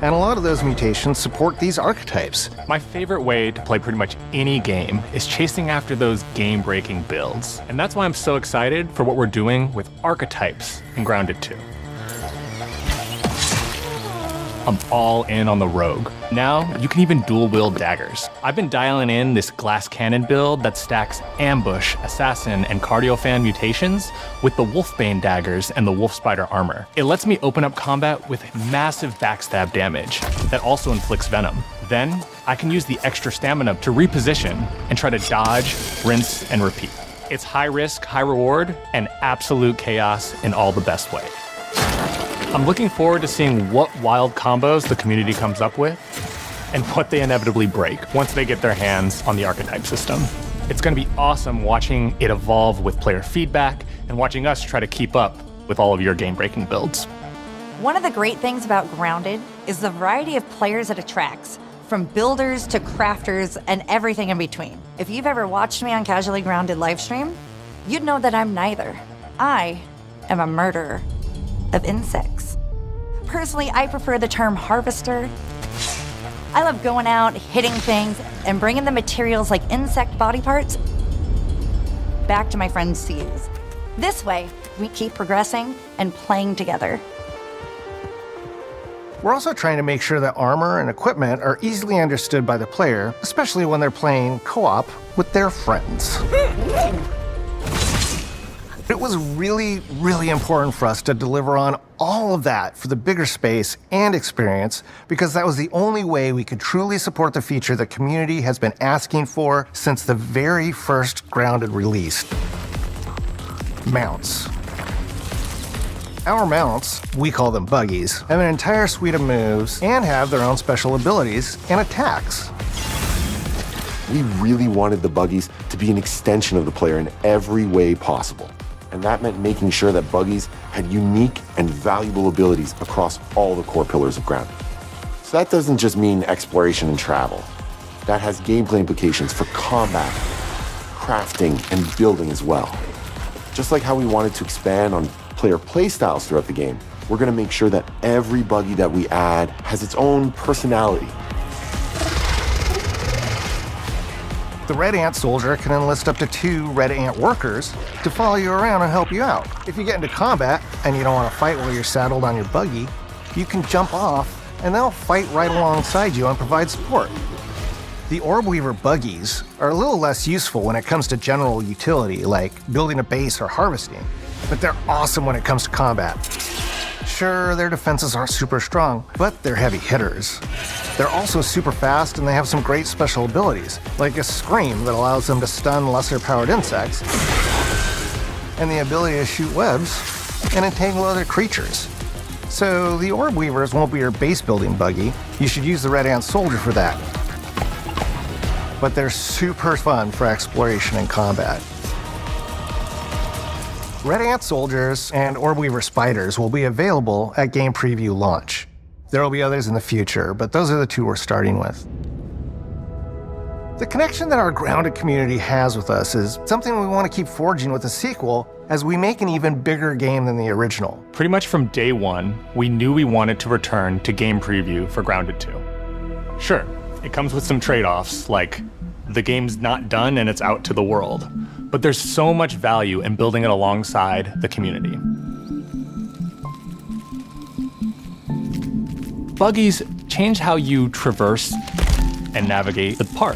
And a lot of those mutations support these archetypes. My favorite way to play pretty much any game is chasing after those game-breaking builds. And that's why I'm so excited for what we're doing with archetypes in Grounded 2. I'm all in on the rogue. Now, you can even dual-wield daggers. I've been dialing in this glass cannon build that stacks ambush, assassin, and cardiofan mutations with the wolfbane daggers and the wolf spider armor. It lets me open up combat with massive backstab damage that also inflicts venom. Then, I can use the extra stamina to reposition and try to dodge, rinse, and repeat. It's high risk, high reward, and absolute chaos in all the best way. I'm looking forward to seeing what wild combos the community comes up with and what they inevitably break once they get their hands on the archetype system. It's going to be awesome watching it evolve with player feedback and watching us try to keep up with all of your game-breaking builds. One of the great things about Grounded is the variety of players it attracts, from builders to crafters and everything in between. If you've ever watched me on Casually Grounded livestream, you'd know that I'm neither. I am a murderer of insects. Personally, I prefer the term harvester. I love going out, hitting things, and bringing the materials like insect body parts back to my friends to use. This way, we keep progressing and playing together. We're also trying to make sure that armor and equipment are easily understood by the player, especially when they're playing co-op with their friends. It was really, really important for us to deliver on all of that for the bigger space and experience, because that was the only way we could truly support the feature the community has been asking for since the very first Grounded release. Mounts. Our mounts, we call them buggies, have an entire suite of moves and have their own special abilities and attacks. We really wanted the buggies to be an extension of the player in every way possible. And that meant making sure that buggies had unique and valuable abilities across all the core pillars of Grounded. So that doesn't just mean exploration and travel. That has gameplay implications for combat, crafting, and building as well. Just like how we wanted to expand on player playstyles throughout the game, we're going to make sure that every buggy that we add has its own personality. The Red Ant Soldier can enlist up to 2 Red Ant workers to follow you around and help you out. If you get into combat and you don't want to fight while you're saddled on your buggy, you can jump off and they'll fight right alongside you and provide support. The Orb Weaver buggies are a little less useful when it comes to general utility, like building a base or harvesting, but they're awesome when it comes to combat. Sure, their defenses aren't super strong, but they're heavy hitters. They're also super fast, and they have some great special abilities, like a scream that allows them to stun lesser-powered insects, and the ability to shoot webs and entangle other creatures. So the Orb Weavers won't be your base-building buggy. You should use the Red Ant Soldier for that. But they're super fun for exploration and combat. Red Ant Soldiers and Orb Weaver Spiders will be available at game preview launch. There will be others in the future, but those are the 2 we're starting with. The connection that our Grounded community has with us is something we want to keep forging with the sequel as we make an even bigger game than the original. Pretty much from day one, we knew we wanted to return to game preview for Grounded 2. Sure, it comes with some trade-offs, like the game's not done and it's out to the world. but there's so much value in building it alongside the community. Buggies change how you traverse and navigate the park.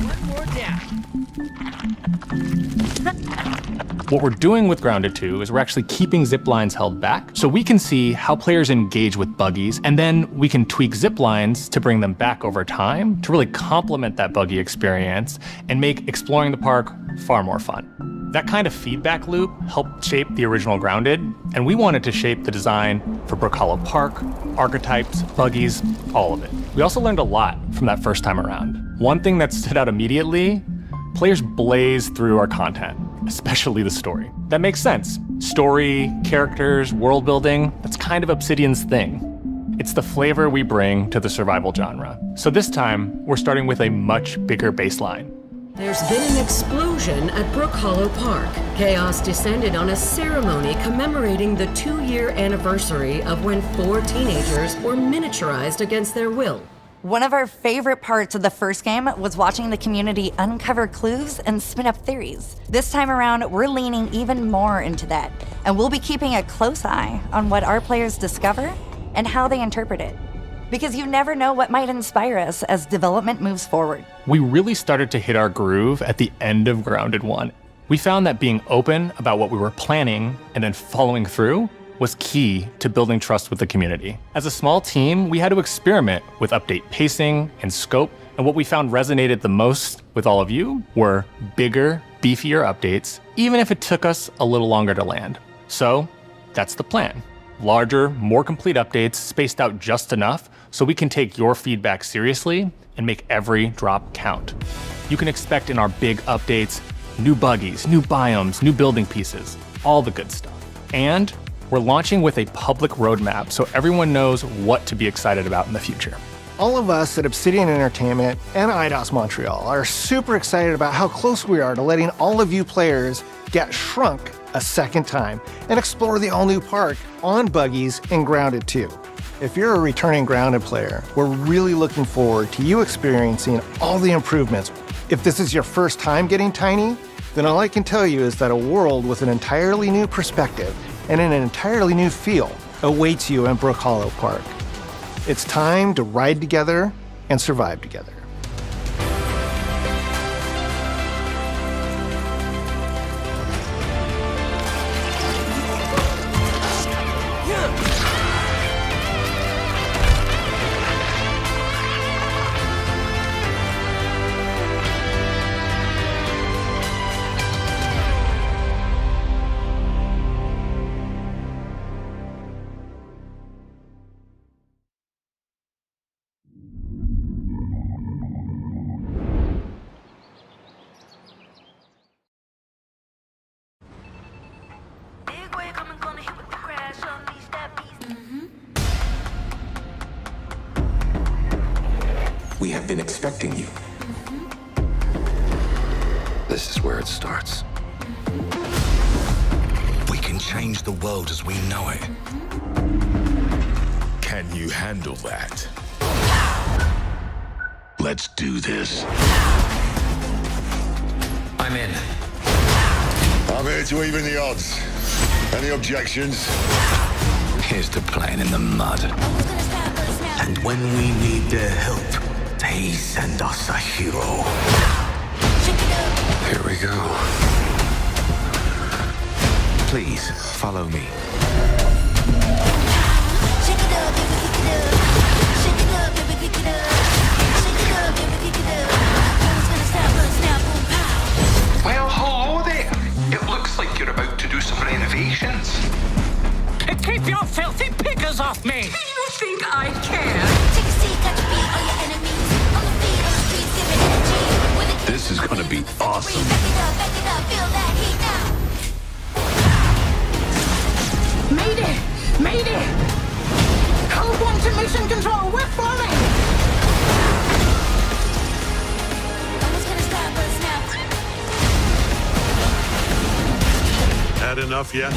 What we're doing with Grounded 2 is we're actually keeping zip lines held back so we can see how players engage with buggies, and then we can tweak zip lines to bring them back over time to really complement that buggy experience and make exploring the park far more fun. That kind of feedback loop helped shape the original Grounded, and we wanted to shape the design for Brook Hollow Park, archetypes, buggies, all of it. We also learned a lot from that first time around. One thing that stood out immediately, players blaze through our content, especially the story. That makes sense. Story, characters, world building, that's kind of Obsidian's thing. It's the flavor we bring to the survival genre. So this time, we're starting with a much bigger baseline. There's been an explosion at Brook Hollow Park. Chaos descended on a ceremony commemorating the 2-year anniversary of when 4 teenagers were miniaturized against their will. One of our favorite parts of the first game was watching the community uncover clues and spin up theories. This time around, we're leaning even more into that, and we'll be keeping a close eye on what our players discover and how they interpret it. Because you never know what might inspire us as development moves forward. We really started to hit our groove at the end of Grounded 1. We found that being open about what we were planning and then following through was key to building trust with the community. As a small team, we had to experiment with update pacing and scope, and what we found resonated the most with all of you were bigger, beefier updates, even if it took us a little longer to land. So that's the plan. Larger, more complete updates spaced out just enough so we can take your feedback seriously and make every drop count. You can expect in our big updates, new buggies, new biomes, new building pieces, all the good stuff. And we're launching with a public roadmap so everyone knows what to be excited about in the future. All of us at Obsidian Entertainment and IDOS Montreal are super excited about how close we are to letting all of you players get shrunk a second time and explore the all-new park on buggies in Grounded 2. If you're a returning Grounded player, we're really looking forward to you experiencing all the improvements. If this is your first time getting tiny, then all I can tell you is that a world with an entirely new perspective and an entirely new feel awaits you in Brook Hollow Park. It's time to ride together and survive together. We have been expecting you. This is where it starts. We can change the world as we know it. Can you handle that? Let's do this. I'm in. I'm here to even the odds. Any objections? Here's to playing in the mud. And when we need their help, they send us a hero. Here we go. Please, follow me. Well, hello there. It looks like you're about to do some renovations. Keep your filthy pickers off me! Do you think I care? This is gonna be awesome. Mayday! Mayday! Hold on to mission control, we're falling! Had enough yet?